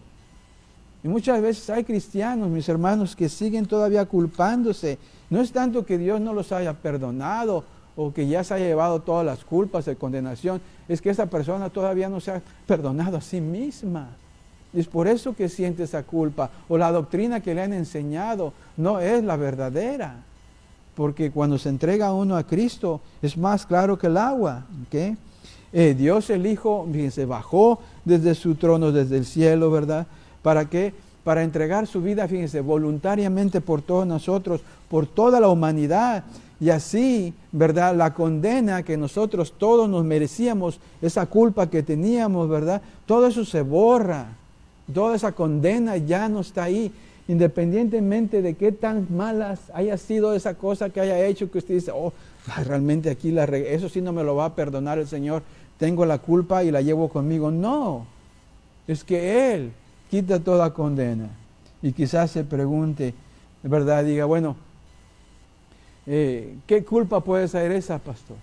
Y muchas veces hay cristianos, mis hermanos, que siguen todavía culpándose. No es tanto que Dios no los haya perdonado o que ya se haya llevado todas las culpas de condenación, es que esa persona todavía no se ha perdonado a sí misma. Y es por eso que siente esa culpa. O la doctrina que le han enseñado no es la verdadera. Porque cuando se entrega uno a Cristo es más claro que el agua. ¿Okay? Dios el Hijo, fíjense, bajó desde su trono, desde el cielo, ¿verdad? ¿Para qué? Para entregar su vida, fíjense, voluntariamente por todos nosotros, por toda la humanidad. Y así, ¿verdad? La condena que nosotros todos nos merecíamos, esa culpa que teníamos, ¿verdad? Todo eso se borra. Toda esa condena ya no está ahí. Independientemente de qué tan malas haya sido esa cosa que haya hecho, que usted dice, oh, realmente aquí eso sí no me lo va a perdonar el Señor, tengo la culpa y la llevo conmigo. No, es que Él quita toda condena. Y quizás se pregunte, ¿verdad? Diga, bueno, ¿qué culpa puede ser esa, pastor?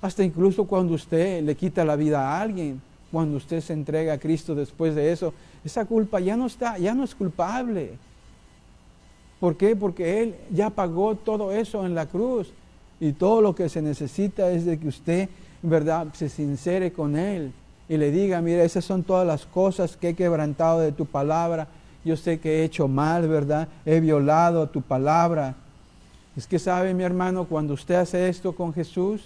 Hasta incluso cuando usted le quita la vida a alguien, cuando usted se entrega a Cristo después de eso, esa culpa ya no es culpable. ¿Por qué? Porque Él ya pagó todo eso en la cruz. Y todo lo que se necesita es de que usted, ¿verdad?, se sincere con Él y le diga, mira, esas son todas las cosas que he quebrantado de tu palabra. Yo sé que he hecho mal, ¿verdad? He violado tu palabra. Es que sabe, mi hermano, cuando usted hace esto con Jesús,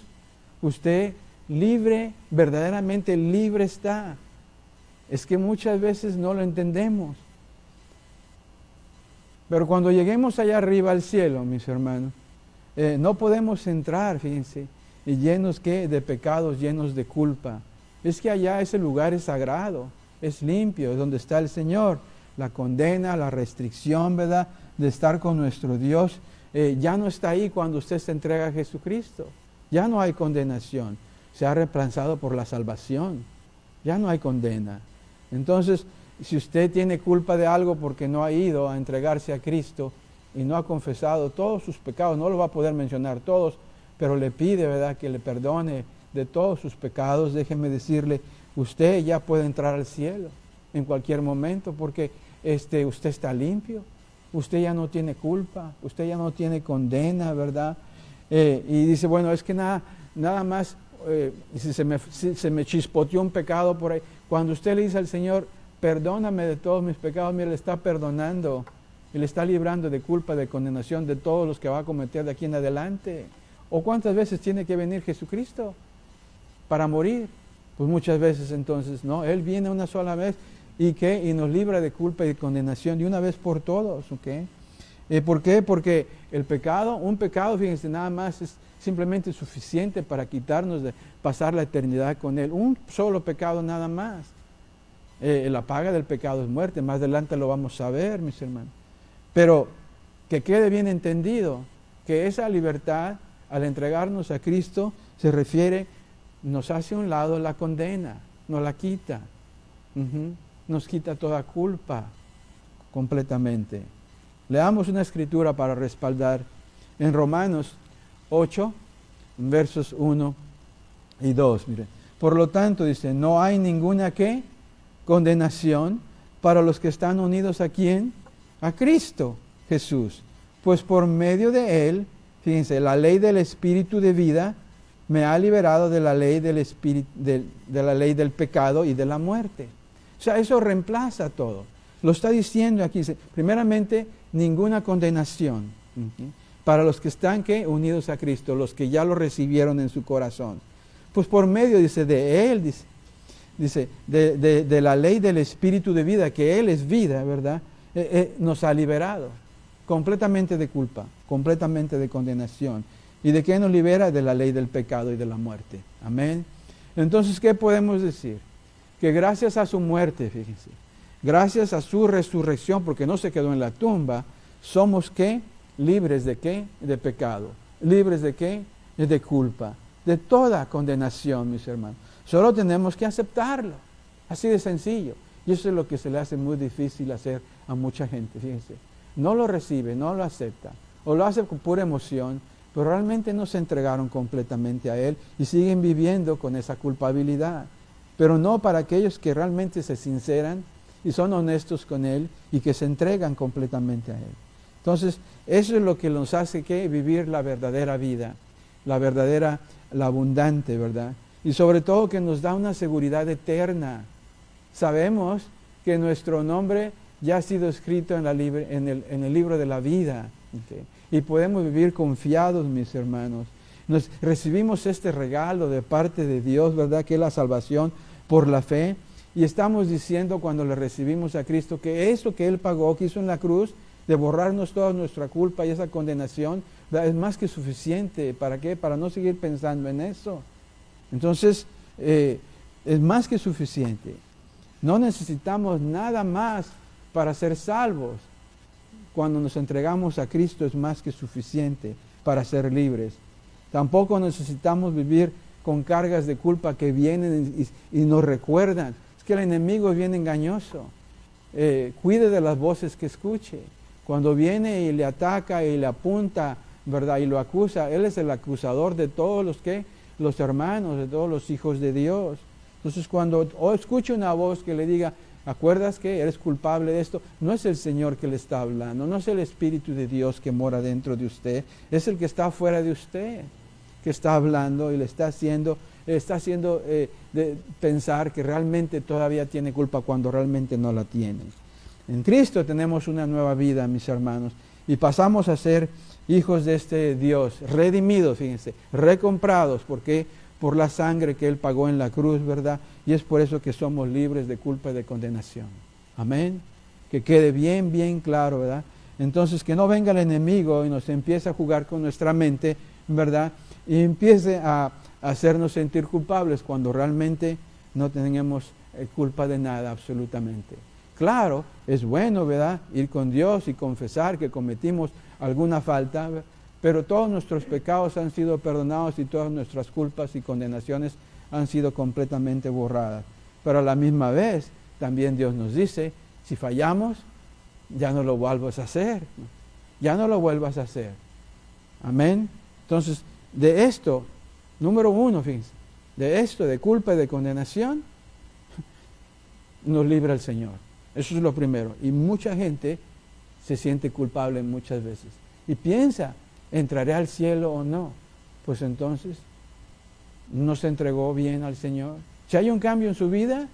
usted libre, verdaderamente libre está. Es que muchas veces no lo entendemos. Pero cuando lleguemos allá arriba al cielo, mis hermanos, no podemos entrar, fíjense, y llenos ¿qué? De pecados, llenos de culpa. Es que allá ese lugar es sagrado, es limpio, es donde está el Señor. La condena, la restricción, ¿verdad?, de estar con nuestro Dios, ya no está ahí cuando usted se entrega a Jesucristo. Ya no hay condenación, se ha reemplazado por la salvación. Ya no hay condena. Entonces, si usted tiene culpa de algo porque no ha ido a entregarse a Cristo y no ha confesado todos sus pecados, no lo va a poder mencionar todos, pero le pide, ¿verdad?, que le perdone de todos sus pecados, déjeme decirle, usted ya puede entrar al cielo en cualquier momento porque usted está limpio, usted ya no tiene culpa, usted ya no tiene condena, ¿verdad? Y dice, bueno, es que nada más, si se me chispoteó un pecado por ahí, cuando usted le dice al Señor, perdóname de todos mis pecados, mire, le está perdonando y le está librando de culpa, de condenación de todos los que va a cometer de aquí en adelante. ¿O cuántas veces tiene que venir Jesucristo para morir? Pues muchas veces entonces, ¿no? Él viene una sola vez y nos libra de culpa y de condenación de una vez por todos, ¿ok? ¿Por qué? Porque un pecado, fíjense, nada más es simplemente suficiente para quitarnos de pasar la eternidad con Él. Un solo pecado nada más. La paga del pecado es muerte, más adelante lo vamos a ver, mis hermanos. Pero que quede bien entendido que esa libertad, al entregarnos a Cristo, se refiere, nos hace a un lado la condena, nos la quita, nos quita toda culpa completamente. Leamos una escritura para respaldar en Romanos 8, versos 1 y 2. Mire. Por lo tanto, dice, no hay ninguna ¿qué? Condenación para los que están unidos ¿a quién? A Cristo Jesús. Pues por medio de Él, fíjense, la ley del Espíritu de vida me ha liberado de la ley del de la ley del pecado y de la muerte. O sea, eso reemplaza todo. Lo está diciendo aquí. Dice, primeramente, ninguna condenación para los que están ¿qué? Unidos a Cristo, los que ya lo recibieron en su corazón. Pues por medio, dice, de Él, dice de la ley del Espíritu de vida, que Él es vida, ¿verdad? Nos ha liberado completamente de culpa, completamente de condenación. ¿Y de qué nos libera? De la ley del pecado y de la muerte. Amén. Entonces, ¿qué podemos decir? Que gracias a su muerte, fíjense, gracias a su resurrección, porque no se quedó en la tumba, somos ¿qué? Libres de ¿qué? De pecado. Libres de ¿qué? De culpa. De toda condenación, mis hermanos. Solo tenemos que aceptarlo. Así de sencillo. Y eso es lo que se le hace muy difícil hacer a mucha gente, fíjense. No lo recibe, no lo acepta. O lo hace con pura emoción, pero realmente no se entregaron completamente a Él y siguen viviendo con esa culpabilidad. Pero no para aquellos que realmente se sinceran y son honestos con Él y que se entregan completamente a Él. Entonces, eso es lo que nos hace que vivir la verdadera vida, la verdadera, la abundante, ¿verdad? Y sobre todo que nos da una seguridad eterna. Sabemos que nuestro nombre ya ha sido escrito en el libro de la vida. ¿Okay? Y podemos vivir confiados, mis hermanos. Recibimos este regalo de parte de Dios, ¿verdad? Que es la salvación por la fe. Y estamos diciendo cuando le recibimos a Cristo que eso que Él pagó, que hizo en la cruz, de borrarnos toda nuestra culpa y esa condenación, ¿verdad? Es más que suficiente. ¿Para qué? Para no seguir pensando en eso. Entonces, es más que suficiente. No necesitamos nada más para ser salvos. Cuando nos entregamos a Cristo es más que suficiente para ser libres. Tampoco necesitamos vivir con cargas de culpa que vienen y nos recuerdan. Es que el enemigo es bien engañoso. Cuide de las voces que escuche. Cuando viene y le ataca y le apunta, ¿verdad? Y lo acusa, Él es el acusador de todos los hermanos, de todos los hijos de Dios. Entonces cuando escuche una voz que le diga, ¿acuerdas que eres culpable de esto? No es el Señor que le está hablando, no es el Espíritu de Dios que mora dentro de usted, es el que está fuera de usted, que está hablando y le está haciendo pensar que realmente todavía tiene culpa cuando realmente no la tiene. En Cristo tenemos una nueva vida, mis hermanos, y pasamos a ser hijos de este Dios, redimidos, fíjense, recomprados. ¿Por qué? por la sangre que Él pagó en la cruz, ¿verdad? Y es por eso que somos libres de culpa y de condenación. Amén. Que quede bien, bien claro, ¿verdad? Entonces, que no venga el enemigo y nos empiece a jugar con nuestra mente, ¿verdad? Y empiece a hacernos sentir culpables cuando realmente no tenemos culpa de nada absolutamente. Claro, es bueno, ¿verdad?, ir con Dios y confesar que cometimos alguna falta, ¿verdad?, pero todos nuestros pecados han sido perdonados y todas nuestras culpas y condenaciones han sido completamente borradas. Pero a la misma vez, también Dios nos dice, si fallamos, ya no lo vuelvas a hacer. Ya no lo vuelvas a hacer. Amén. Entonces, de esto, número uno, fíjense, de esto, de culpa y de condenación, nos libra el Señor. Eso es lo primero. Y mucha gente se siente culpable muchas veces. Y piensa, ¿entraré al cielo o no? Pues entonces, ¿no se entregó bien al Señor? Si hay un cambio en su vida,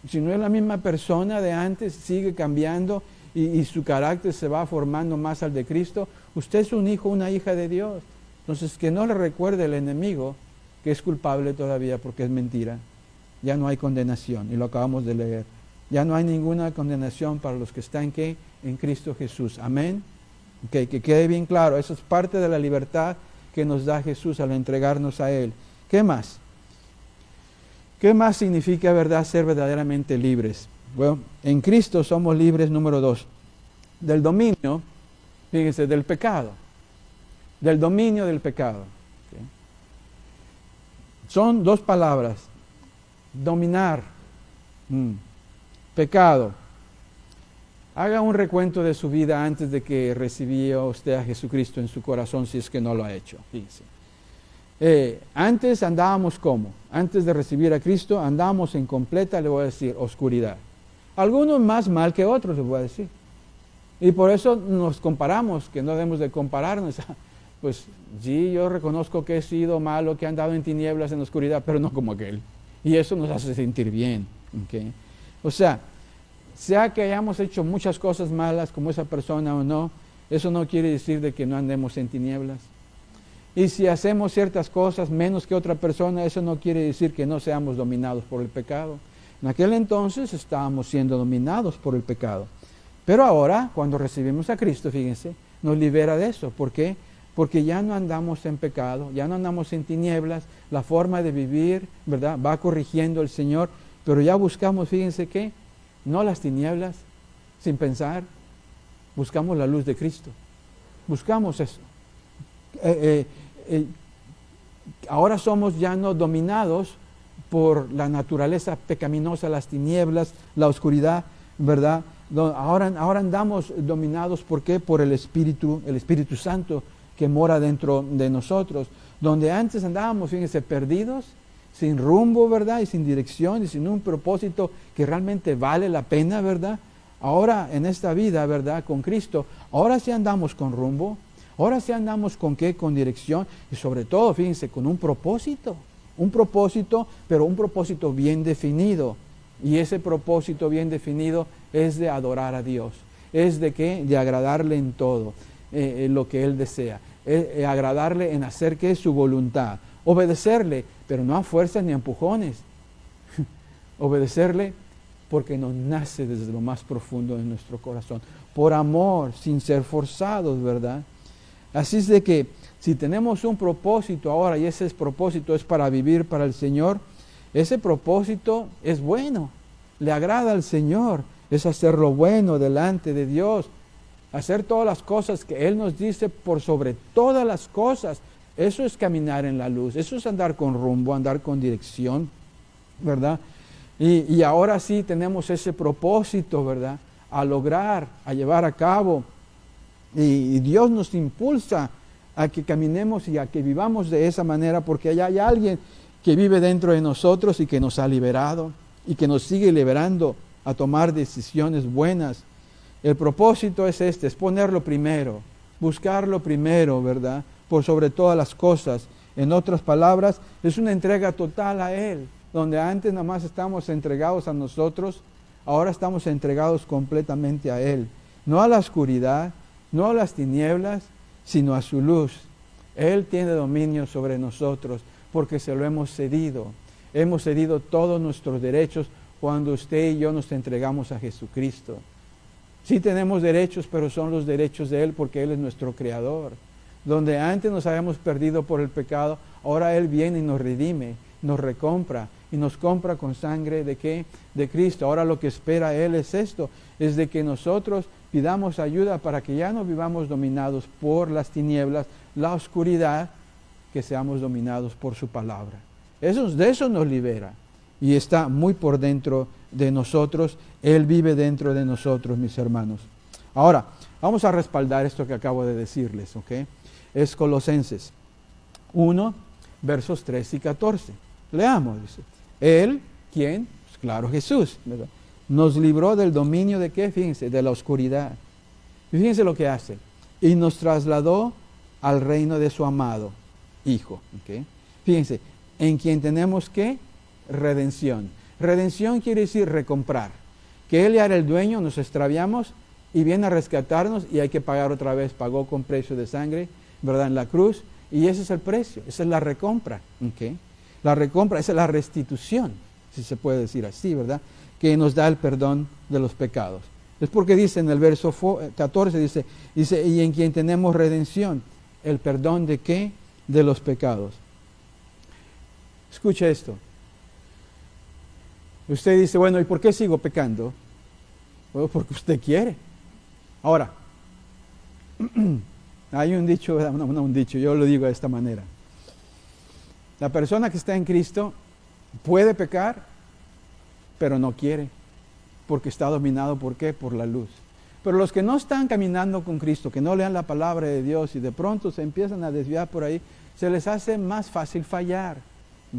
si no es la misma persona de antes, sigue cambiando y su carácter se va formando más al de Cristo, usted es un hijo, una hija de Dios. Entonces, que no le recuerde el enemigo que es culpable todavía porque es mentira. Ya no hay condenación, y lo acabamos de leer. Ya no hay ninguna condenación para los que están en Cristo Jesús. Amén. Que quede bien claro, eso es parte de la libertad que nos da Jesús al entregarnos a Él. ¿Qué más? ¿Qué más significa, verdad, ser verdaderamente libres? Bueno, en Cristo somos libres, número 2, del dominio, fíjense, del pecado. Del dominio del pecado. ¿Okay? Son dos palabras. Dominar. Pecado. Haga un recuento de su vida antes de que recibiera usted a Jesucristo en su corazón, si es que no lo ha hecho. Fíjense. Antes andábamos ¿cómo? Antes de recibir a Cristo andábamos en completa, le voy a decir, oscuridad. Algunos más mal que otros, le voy a decir. Y por eso nos comparamos, que no debemos de compararnos. Pues sí, yo reconozco que he sido malo, que he andado en tinieblas, en oscuridad, pero no como aquel. Y eso nos hace sentir bien. ¿Okay? O sea que hayamos hecho muchas cosas malas como esa persona o no, eso no quiere decir de que no andemos en tinieblas. Y si hacemos ciertas cosas menos que otra persona, eso no quiere decir que no seamos dominados por el pecado. En aquel entonces estábamos siendo dominados por el pecado. Pero ahora, cuando recibimos a Cristo, fíjense, nos libera de eso. ¿Por qué? Porque ya no andamos en pecado, ya no andamos en tinieblas, la forma de vivir, ¿verdad?, va corrigiendo el Señor, pero ya buscamos, fíjense que, no las tinieblas, sin pensar, buscamos la luz de Cristo. Buscamos eso. Ahora somos ya no dominados por la naturaleza pecaminosa, las tinieblas, la oscuridad, ¿verdad? Ahora andamos dominados, ¿por qué? Por el Espíritu Santo que mora dentro de nosotros. Donde antes andábamos, fíjense, perdidos, sin rumbo, ¿verdad? Y sin dirección y sin un propósito que realmente vale la pena, ¿verdad? Ahora en esta vida, ¿verdad?, con Cristo, ahora sí andamos con rumbo, ahora sí andamos con qué, con dirección y sobre todo, fíjense, con un propósito, pero un propósito bien definido. Y ese propósito bien definido es de adorar a Dios, es de qué, de agradarle en todo, lo que Él desea, agradarle en hacer que es su voluntad, obedecerle, pero no a fuerzas ni a empujones. Obedecerle porque nos nace desde lo más profundo de nuestro corazón, por amor, sin ser forzados, ¿verdad? Así es de que si tenemos un propósito ahora y ese propósito es para vivir para el Señor, ese propósito es bueno, le agrada al Señor, es hacer lo bueno delante de Dios, hacer todas las cosas que Él nos dice por sobre todas las cosas. Eso es caminar en la luz, eso es andar con rumbo, andar con dirección, ¿verdad? Y ahora sí tenemos ese propósito, ¿verdad?, a lograr, a llevar a cabo. Y Dios nos impulsa a que caminemos y a que vivamos de esa manera, porque allá hay alguien que vive dentro de nosotros y que nos ha liberado y que nos sigue liberando a tomar decisiones buenas. El propósito es es ponerlo primero, buscarlo primero, ¿verdad?, por sobre todas las cosas. En otras palabras, es una entrega total a Él. Donde antes nada más estamos entregados a nosotros, ahora estamos entregados completamente a Él. No a la oscuridad, no a las tinieblas, sino a su luz. Él tiene dominio sobre nosotros. porque se lo hemos cedido. Hemos cedido todos nuestros derechos cuando usted y yo nos entregamos a Jesucristo. Sí tenemos derechos, pero son los derechos de Él porque Él es nuestro Creador. Donde antes nos habíamos perdido por el pecado, ahora Él viene y nos redime, nos recompra y nos compra con sangre ¿de qué? De Cristo. Ahora lo que espera Él es esto, es de que nosotros pidamos ayuda para que ya no vivamos dominados por las tinieblas, la oscuridad, que seamos dominados por su palabra. De eso nos libera y está muy por dentro de nosotros. Él vive dentro de nosotros, mis hermanos. Ahora, vamos a respaldar esto que acabo de decirles, ¿ok? Es Colosenses 1, versos 13 y 14. Leamos, dice. Él, ¿quién? Pues claro, Jesús, ¿verdad? Nos libró del dominio de ¿qué? Fíjense, de la oscuridad. Y fíjense lo que hace. Y nos trasladó al reino de su amado Hijo. ¿Ok? Fíjense, en quien tenemos ¿qué? Redención. Redención quiere decir recomprar. Que Él ya era el dueño, nos extraviamos y viene a rescatarnos y hay que pagar otra vez. Pagó con precio de sangre, ¿verdad? En la cruz. Y ese es el precio, esa es la recompra. ¿Ok? La recompra, esa es la restitución, si se puede decir así, ¿verdad? Que nos da el perdón de los pecados. Es porque dice en el verso 14, dice, y en quien tenemos redención, el perdón de ¿qué? De los pecados. Escucha esto. Usted dice, bueno, ¿y por qué sigo pecando? Bueno, porque usted quiere. Ahora, hay un dicho, no un dicho, yo lo digo de esta manera. La persona que está en Cristo puede pecar, pero no quiere, porque está dominado, ¿por qué? Por la luz. Pero los que no están caminando con Cristo, que no lean la palabra de Dios y de pronto se empiezan a desviar por ahí, se les hace más fácil fallar.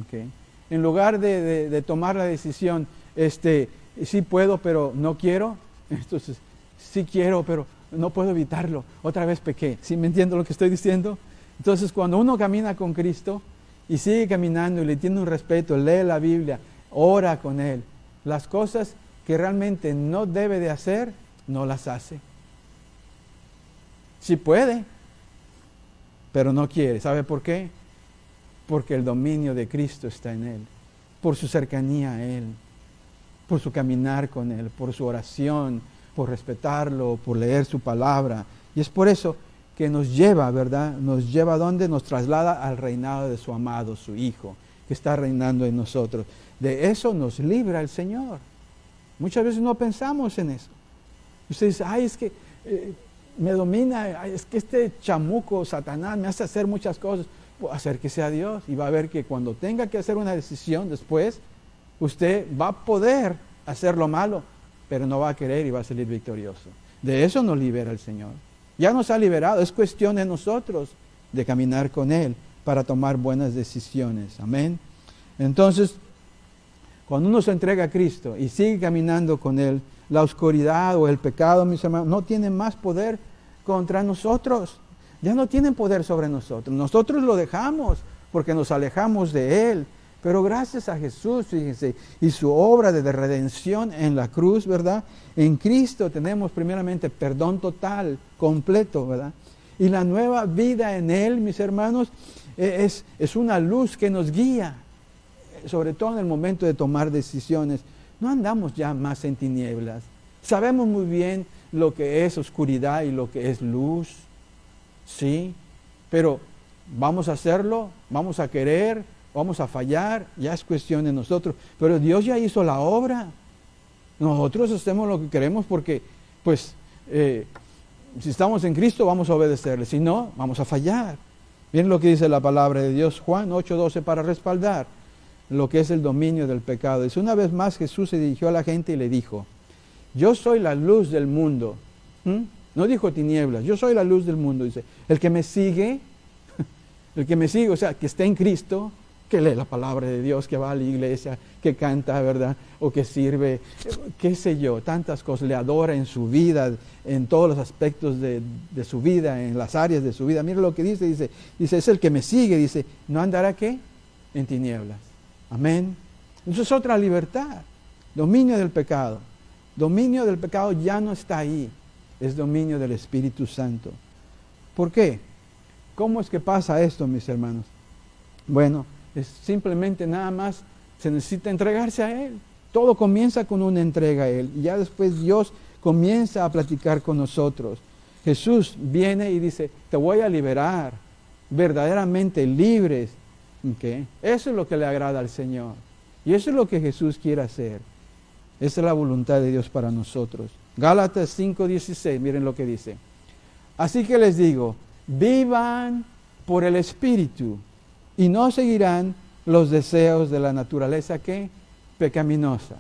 ¿Okay? En lugar de tomar la decisión, sí puedo, pero no quiero, entonces sí quiero, pero no puedo evitarlo, otra vez pequé. ¿Sí me entiendo lo que estoy diciendo? Entonces cuando uno camina con Cristo y sigue caminando y le tiene un respeto, lee la Biblia, ora con Él, las cosas que realmente no debe de hacer, no las hace. Sí puede, pero no quiere. ¿Sabe por qué? Porque el dominio de Cristo está en Él, por su cercanía a Él, por su caminar con Él, por su oración, por respetarlo, por leer su palabra. Y es por eso que nos lleva, ¿verdad? Nos lleva a donde nos traslada al reinado de su amado, su Hijo, que está reinando en nosotros. De eso nos libra el Señor. Muchas veces no pensamos en eso. Usted dice, ay, es que me domina, ay, es que este chamuco, Satanás, me hace hacer muchas cosas. Pues acérquese a Dios y va a ver que cuando tenga que hacer una decisión después, usted va a poder hacer lo malo, pero no va a querer y va a salir victorioso. De eso nos libera el Señor. Ya nos ha liberado, es cuestión de nosotros de caminar con Él para tomar buenas decisiones. Amén. Entonces, cuando uno se entrega a Cristo y sigue caminando con Él, la oscuridad o el pecado, mis hermanos, no tienen más poder contra nosotros. Ya no tienen poder sobre nosotros. Nosotros lo dejamos porque nos alejamos de Él. Pero gracias a Jesús, fíjense, y su obra de redención en la cruz, ¿verdad? En Cristo tenemos primeramente perdón total, completo, ¿verdad? Y la nueva vida en Él, mis hermanos, es una luz que nos guía, sobre todo en el momento de tomar decisiones. No andamos ya más en tinieblas. Sabemos muy bien lo que es oscuridad y lo que es luz, ¿sí? Pero vamos a hacerlo, vamos a querer, vamos a fallar, ya es cuestión de nosotros. Pero Dios ya hizo la obra. Nosotros hacemos lo que queremos porque, pues, si estamos en Cristo vamos a obedecerle. Si no, vamos a fallar. Miren lo que dice la palabra de Dios, Juan 8:12, para respaldar lo que es el dominio del pecado. Dice, una vez más Jesús se dirigió a la gente y le dijo, yo soy la luz del mundo. No dijo tinieblas, yo soy la luz del mundo. Dice, el que me sigue, o sea, que está en Cristo, que lee la palabra de Dios, que va a la iglesia, que canta, ¿verdad? O que sirve, qué sé yo, tantas cosas, le adora en su vida, en todos los aspectos de su vida, en las áreas de su vida. Mira lo que dice, es el que me sigue, dice, ¿no andará qué? En tinieblas. Amén. Eso es otra libertad. Dominio del pecado. Dominio del pecado ya no está ahí. Es dominio del Espíritu Santo. ¿Por qué? ¿Cómo es que pasa esto, mis hermanos? Bueno, simplemente nada más se necesita entregarse a Él. Todo comienza con una entrega a Él. Y ya después Dios comienza a platicar con nosotros. Jesús viene y dice, te voy a liberar, verdaderamente libres. ¿Okay? Eso es lo que le agrada al Señor. Y eso es lo que Jesús quiere hacer. Esa es la voluntad de Dios para nosotros. Gálatas 5:16, miren lo que dice. Así que les digo, vivan por el Espíritu y no seguirán los deseos de la naturaleza que pecaminosa.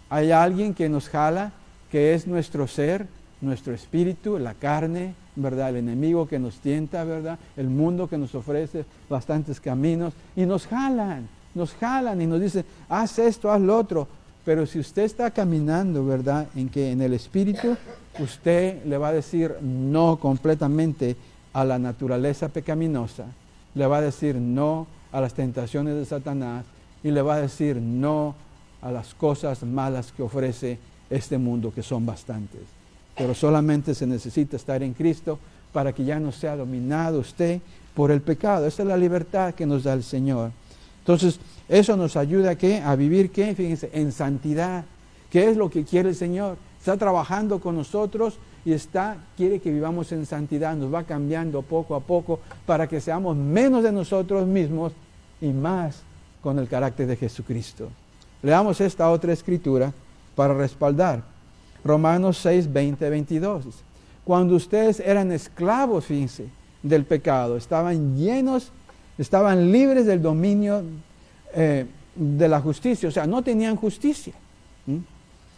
Hay alguien que nos jala, que es nuestro ser, nuestro espíritu, la carne, ¿verdad? El enemigo que nos tienta, ¿verdad? El mundo que nos ofrece bastantes caminos y nos jalan y nos dicen, haz esto, haz lo otro. Pero si usted está caminando, ¿verdad? En el espíritu, usted le va a decir no completamente a la naturaleza pecaminosa, le va a decir no a las tentaciones de Satanás y le va a decir no a las cosas malas que ofrece este mundo, que son bastantes. Pero solamente se necesita estar en Cristo para que ya no sea dominado usted por el pecado. Esa es la libertad que nos da el Señor. Entonces, eso nos ayuda a vivir, fíjense, en santidad. ¿Qué es lo que quiere el Señor? Está trabajando con nosotros y quiere que vivamos en santidad. Nos va cambiando poco a poco para que seamos menos de nosotros mismos y más con el carácter de Jesucristo. Leamos esta otra escritura para respaldar. Romanos 6, 20, 22. Cuando ustedes eran esclavos, fíjense, del pecado, estaban libres del dominio de la justicia, o sea, no tenían justicia.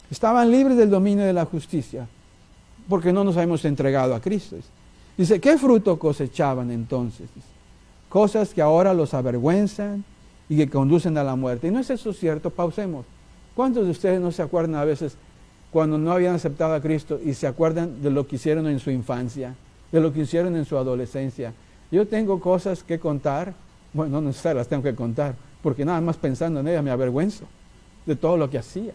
Estaban libres del dominio de la justicia, porque no nos habíamos entregado a Cristo. Dice, ¿qué fruto cosechaban entonces? Cosas que ahora los avergüenzan y que conducen a la muerte. ¿Y no es eso cierto? Pausemos. ¿Cuántos de ustedes no se acuerdan a veces cuando no habían aceptado a Cristo y se acuerdan de lo que hicieron en su infancia, de lo que hicieron en su adolescencia? Yo tengo cosas que contar, bueno, no necesariamente las tengo que contar, porque nada más pensando en ellas me avergüenzo de todo lo que hacía.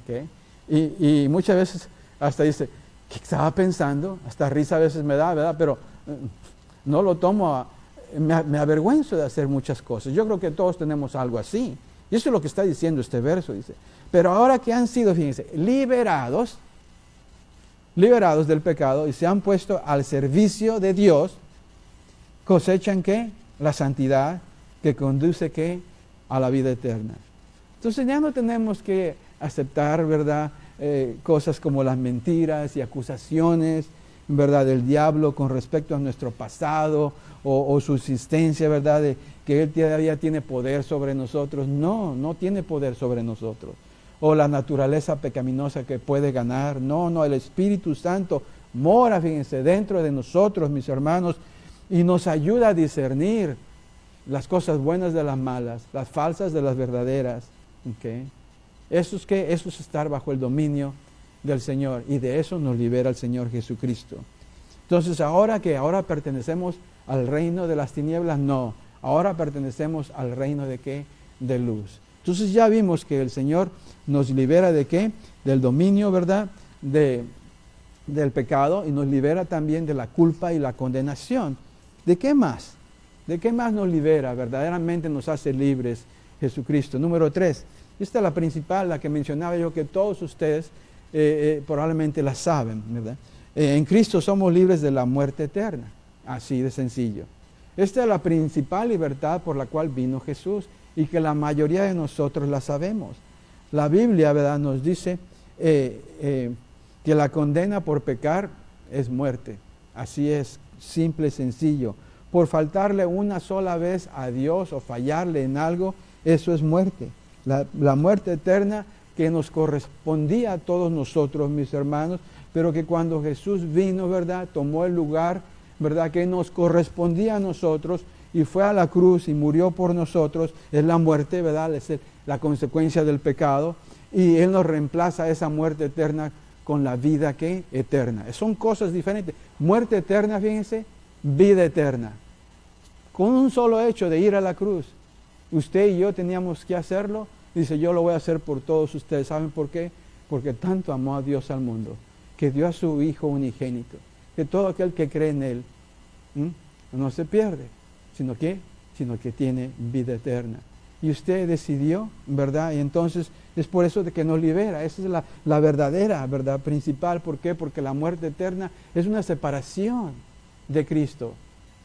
¿Okay? Y muchas veces hasta dice, ¿qué estaba pensando? Hasta risa a veces me da, ¿verdad? Pero no lo tomo, me avergüenzo de hacer muchas cosas. Yo creo que todos tenemos algo así. Y eso es lo que está diciendo este verso, dice. Pero ahora que han sido, fíjense, liberados del pecado y se han puesto al servicio de Dios, cosechan ¿qué? La santidad que conduce ¿qué? A la vida eterna. Entonces ya no tenemos que aceptar, ¿verdad? Cosas como las mentiras y acusaciones, ¿verdad? Del diablo con respecto a nuestro pasado o su existencia, ¿verdad? De que él todavía tiene poder sobre nosotros. No tiene poder sobre nosotros. O la naturaleza pecaminosa que puede ganar. No, el Espíritu Santo mora, fíjense, dentro de nosotros, mis hermanos, y nos ayuda a discernir las cosas buenas de las malas, las falsas de las verdaderas. ¿Okay? Eso es estar bajo el dominio del Señor, y de eso nos libera el Señor Jesucristo. Entonces, ahora pertenecemos al reino de las tinieblas, no. Ahora pertenecemos al reino de ¿qué? De luz. Entonces ya vimos que el Señor nos libera de ¿qué? Del dominio, ¿verdad? Del pecado, y nos libera también de la culpa y la condenación. ¿De qué más? ¿De qué más nos libera? Verdaderamente nos hace libres Jesucristo. Número 3. Esta es la principal, la que mencionaba yo, que todos ustedes probablemente la saben, ¿verdad? En Cristo somos libres de la muerte eterna. Así de sencillo. Esta es la principal libertad por la cual vino Jesús y que la mayoría de nosotros la sabemos. La Biblia, ¿verdad?, nos dice que la condena por pecar es muerte. Así es, simple y sencillo. Por faltarle una sola vez a Dios o fallarle en algo, eso es muerte. La muerte eterna que nos correspondía a todos nosotros, mis hermanos, pero que cuando Jesús vino, ¿verdad?, tomó el lugar, ¿verdad?, que nos correspondía a nosotros y fue a la cruz y murió por nosotros. Es la muerte, ¿verdad?, es la consecuencia del pecado, y Él nos reemplaza esa muerte eterna con la vida ¿qué? Eterna. Son cosas diferentes. Muerte eterna, fíjense, vida eterna. Con un solo hecho de ir a la cruz, usted y yo teníamos que hacerlo. Dice, yo lo voy a hacer por todos ustedes. ¿Saben por qué? Porque tanto amó a Dios al mundo, que dio a su Hijo unigénito, que todo aquel que cree en Él no se pierde, sino que sino que tiene vida eterna. Y usted decidió, ¿verdad? Y entonces es por eso de que nos libera. Esa es la verdadera verdad principal. ¿Por qué? Porque la muerte eterna es una separación de Cristo.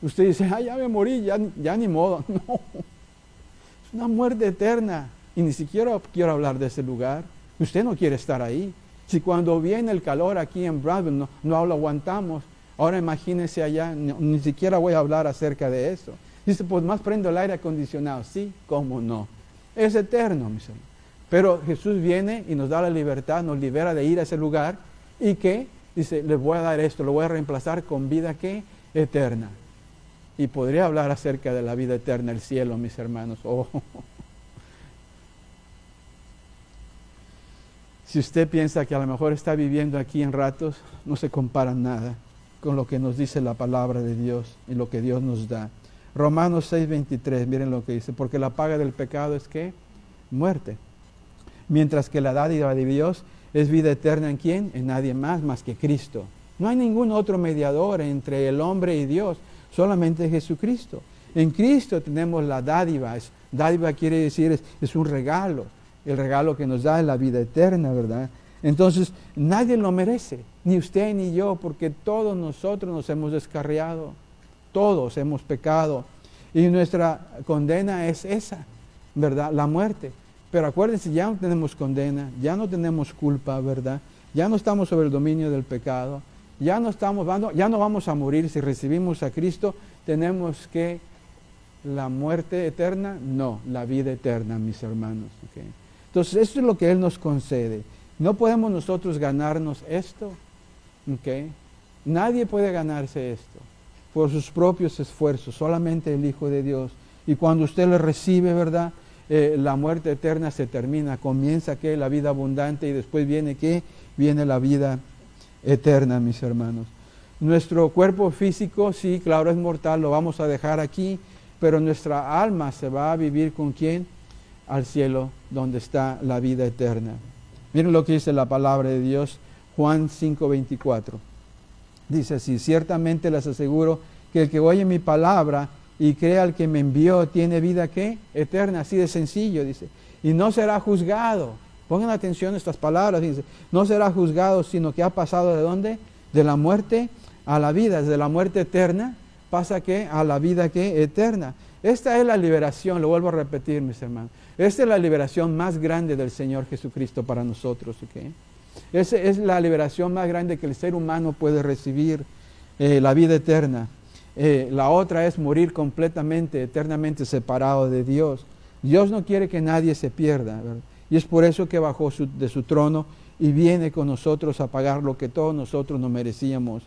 Usted dice, ya me morí, ya ni modo. No, es una muerte eterna. Y ni siquiera quiero hablar de ese lugar. Usted no quiere estar ahí. Si cuando viene el calor aquí en Bradford no lo aguantamos, ahora imagínese allá, ni siquiera voy a hablar acerca de eso. Dice, pues más prendo el aire acondicionado. Sí, cómo no. Es eterno, mis hermanos. Pero Jesús viene y nos da la libertad, nos libera de ir a ese lugar. ¿Y qué? Dice, les voy a dar esto, lo voy a reemplazar con vida, ¿qué? Eterna. Y podría hablar acerca de la vida eterna, el cielo, mis hermanos. Oh. Si usted piensa que a lo mejor está viviendo aquí en ratos, no se compara nada con lo que nos dice la palabra de Dios y lo que Dios nos da. Romanos 6:23, miren lo que dice, porque la paga del pecado es ¿qué? Muerte. Mientras que la dádiva de Dios es vida eterna ¿en quién? En nadie más que Cristo. No hay ningún otro mediador entre el hombre y Dios, solamente Jesucristo. En Cristo tenemos la dádiva. Dádiva quiere decir es un regalo. El regalo que nos da es la vida eterna, ¿verdad? Entonces, nadie lo merece, ni usted ni yo, porque todos nosotros nos hemos descarriado. Todos hemos pecado y nuestra condena es esa, ¿verdad? La muerte. Pero acuérdense, ya no tenemos condena, ya no tenemos culpa, ¿verdad? Ya no estamos sobre el dominio del pecado, ya no vamos a morir. Si recibimos a Cristo, tenemos que la muerte eterna, no, la vida eterna, mis hermanos. ¿Okay? Entonces, eso es lo que Él nos concede. No podemos nosotros ganarnos esto. ¿Okay? Nadie puede ganarse esto por sus propios esfuerzos, solamente el Hijo de Dios. Y cuando usted le recibe, ¿verdad? La muerte eterna se termina, comienza ¿qué? La vida abundante y después viene ¿qué? Viene la vida eterna, mis hermanos. Nuestro cuerpo físico, sí, claro, es mortal, lo vamos a dejar aquí, pero nuestra alma se va a vivir ¿con quién? Al cielo, donde está la vida eterna. Miren lo que dice la palabra de Dios, Juan 5:24. Dice así, ciertamente les aseguro que el que oye mi palabra y cree al que me envió tiene vida ¿qué? Eterna, así de sencillo, dice. Y no será juzgado. Pongan atención a estas palabras, dice. No será juzgado, sino que ha pasado ¿de dónde? De la muerte a la vida. Desde la muerte eterna pasa ¿qué? A la vida ¿qué? Eterna. Esta es la liberación, lo vuelvo a repetir, mis hermanos. Esta es la liberación más grande del Señor Jesucristo para nosotros, ¿ok? Esa es la liberación más grande que el ser humano puede recibir, la vida eterna. La otra es morir completamente, eternamente separado de Dios. Dios no quiere que nadie se pierda, ¿verdad? Y es por eso que bajó de su trono y viene con nosotros a pagar lo que todos nosotros nos merecíamos.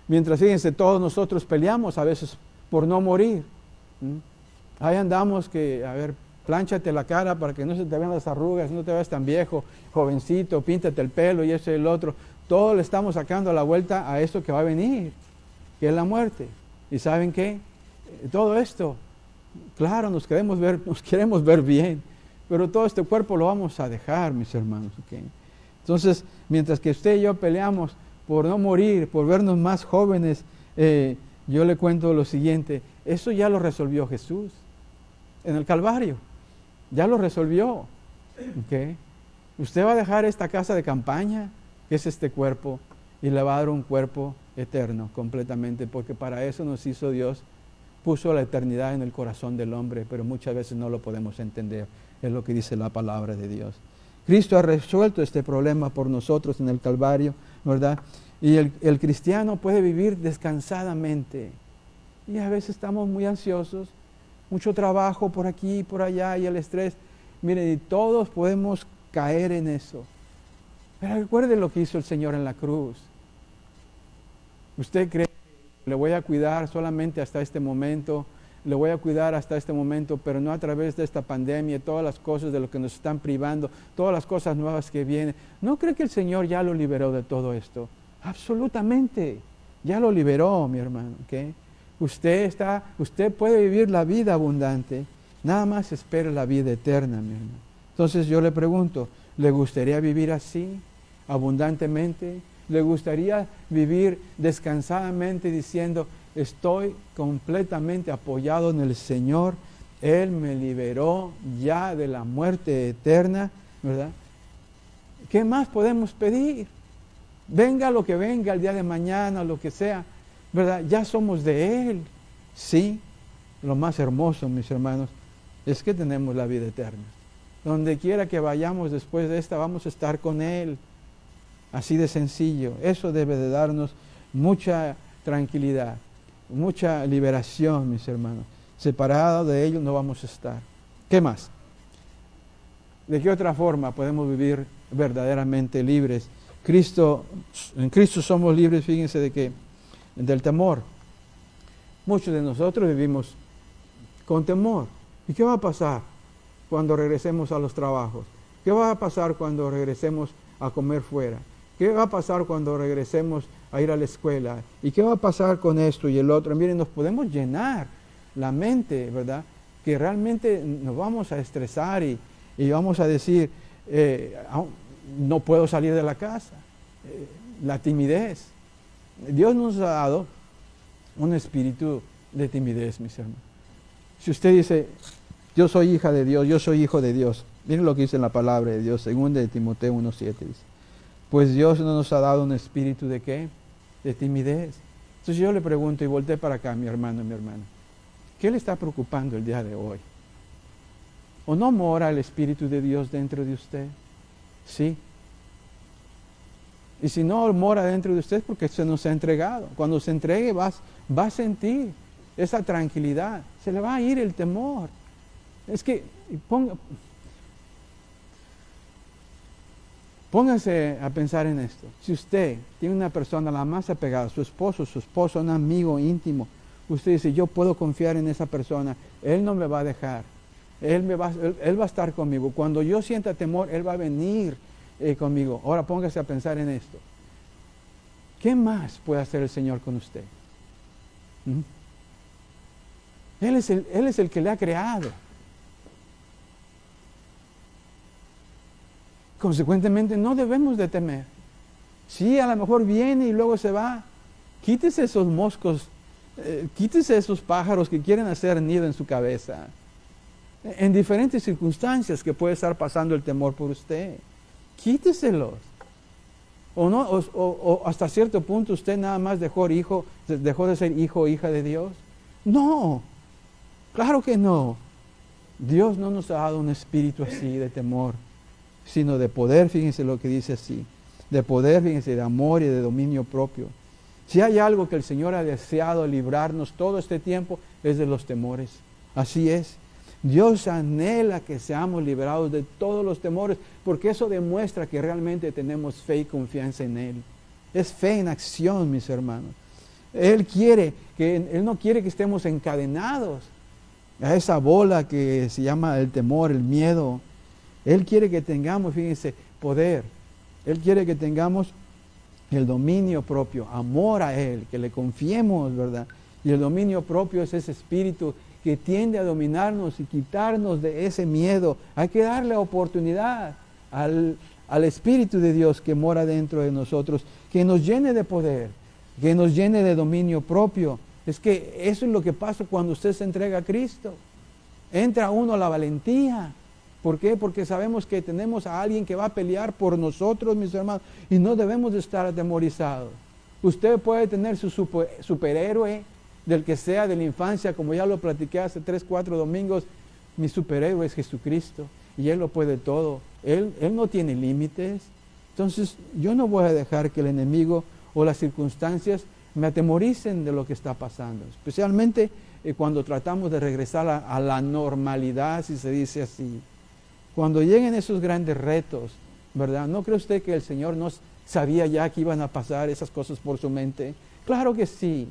Mientras, fíjense, todos nosotros peleamos a veces por no morir. Ahí andamos que, a ver, plánchate la cara para que no se te vean las arrugas, no te veas tan viejo, jovencito, píntate el pelo y eso y el otro. Todos le estamos sacando la vuelta a esto que va a venir, que es la muerte. ¿Y saben qué? Todo esto, claro, nos queremos ver bien, pero todo este cuerpo lo vamos a dejar, mis hermanos. ¿Okay? Entonces, mientras que usted y yo peleamos por no morir, por vernos más jóvenes, yo le cuento lo siguiente, eso ya lo resolvió Jesús en el Calvario. Ya lo resolvió. ¿Okay? Usted va a dejar esta casa de campaña, que es este cuerpo, y le va a dar un cuerpo eterno completamente, porque para eso nos hizo Dios, puso la eternidad en el corazón del hombre, pero muchas veces no lo podemos entender. Es lo que dice la palabra de Dios. Cristo ha resuelto este problema por nosotros en el Calvario, ¿verdad? Y el cristiano puede vivir descansadamente. Y a veces estamos muy ansiosos, mucho trabajo por aquí y por allá y el estrés. Miren, y todos podemos caer en eso. Pero recuerde lo que hizo el Señor en la cruz. ¿Usted cree que le voy a cuidar solamente hasta este momento? Le voy a cuidar hasta este momento, pero no a través de esta pandemia, todas las cosas de lo que nos están privando, todas las cosas nuevas que vienen. ¿No cree que el Señor ya lo liberó de todo esto? Absolutamente. Ya lo liberó, mi hermano. ¿Okay? Usted puede vivir la vida abundante, nada más espere la vida eterna, mi hermano. Entonces yo le pregunto, ¿le gustaría vivir así, abundantemente? ¿Le gustaría vivir descansadamente diciendo, estoy completamente apoyado en el Señor. Él me liberó ya de la muerte eterna, ¿verdad? ¿Qué más podemos pedir? Venga lo que venga el día de mañana, lo que sea, ¿verdad? Ya somos de Él. Sí, lo más hermoso, mis hermanos, es que tenemos la vida eterna. Donde quiera que vayamos después de esta, vamos a estar con Él. Así de sencillo. Eso debe de darnos mucha tranquilidad, mucha liberación, mis hermanos. Separados de ellos no vamos a estar. ¿Qué más? ¿De qué otra forma podemos vivir verdaderamente libres? En Cristo somos libres, fíjense de qué, del temor. Muchos de nosotros vivimos con temor. ¿Y qué va a pasar cuando regresemos a los trabajos? ¿Qué va a pasar cuando regresemos a comer fuera? ¿Qué va a pasar cuando regresemos a ir a la escuela? ¿Y qué va a pasar con esto y el otro? Miren, nos podemos llenar la mente, ¿verdad? Que realmente nos vamos a estresar y vamos a decir, no puedo salir de la casa. La timidez. Dios nos ha dado un espíritu de timidez, mis hermanos. Si usted dice, yo soy hija de Dios, yo soy hijo de Dios, miren lo que dice en la palabra de Dios, 2 de Timoteo 1:7 dice, pues Dios no nos ha dado un espíritu de ¿qué? De timidez. Entonces yo le pregunto y volteé para acá, mi hermano y mi hermana, ¿qué le está preocupando el día de hoy? ¿O no mora el Espíritu de Dios dentro de usted? Sí. Y si no mora dentro de usted es porque se nos ha entregado. Cuando se entregue va a sentir esa tranquilidad. Se le va a ir el temor. Es que póngase a pensar en esto. Si usted tiene una persona la más apegada, su esposo, un amigo íntimo, usted dice, yo puedo confiar en esa persona, él no me va a dejar, él va a estar conmigo. Cuando yo sienta temor, él va a venir conmigo. Ahora póngase a pensar en esto. ¿Qué más puede hacer el Señor con usted? Él es el que le ha creado. Consecuentemente no debemos de temer. Sí, a lo mejor viene y luego se va. Quítese esos moscos, quítese esos pájaros que quieren hacer nido en su cabeza. En diferentes circunstancias que puede estar pasando el temor por usted. Quíteselos. O hasta cierto punto usted nada más dejó de ser hijo o hija de Dios. No, claro que no. Dios no nos ha dado un espíritu así de temor, sino de poder, fíjense lo que dice así, de poder, fíjense, de amor y de dominio propio. Si hay algo que el Señor ha deseado librarnos todo este tiempo, es de los temores. Así es. Dios anhela que seamos liberados de todos los temores, porque eso demuestra que realmente tenemos fe y confianza en Él. Es fe en acción, mis hermanos. Él no quiere que estemos encadenados a esa bola que se llama el temor, el miedo. Él quiere que tengamos, fíjense, poder. Él quiere que tengamos el dominio propio, amor a Él, que le confiemos, ¿verdad? Y el dominio propio es ese espíritu que tiende a dominarnos y quitarnos de ese miedo. Hay que darle oportunidad al Espíritu de Dios que mora dentro de nosotros, que nos llene de poder, que nos llene de dominio propio. Es que eso es lo que pasa cuando usted se entrega a Cristo. Entra uno a la valentía. ¿Por qué? Porque sabemos que tenemos a alguien que va a pelear por nosotros, mis hermanos, y no debemos de estar atemorizados. Usted puede tener su superhéroe, del que sea, de la infancia, como ya lo platiqué hace 3, 4 domingos. Mi superhéroe es Jesucristo, y Él lo puede todo. Él no tiene límites. Entonces, yo no voy a dejar que el enemigo o las circunstancias me atemoricen de lo que está pasando, especialmente cuando tratamos de regresar a la normalidad, si se dice así. Cuando lleguen esos grandes retos, ¿verdad? ¿No cree usted que el Señor no sabía ya que iban a pasar esas cosas por su mente? Claro que sí.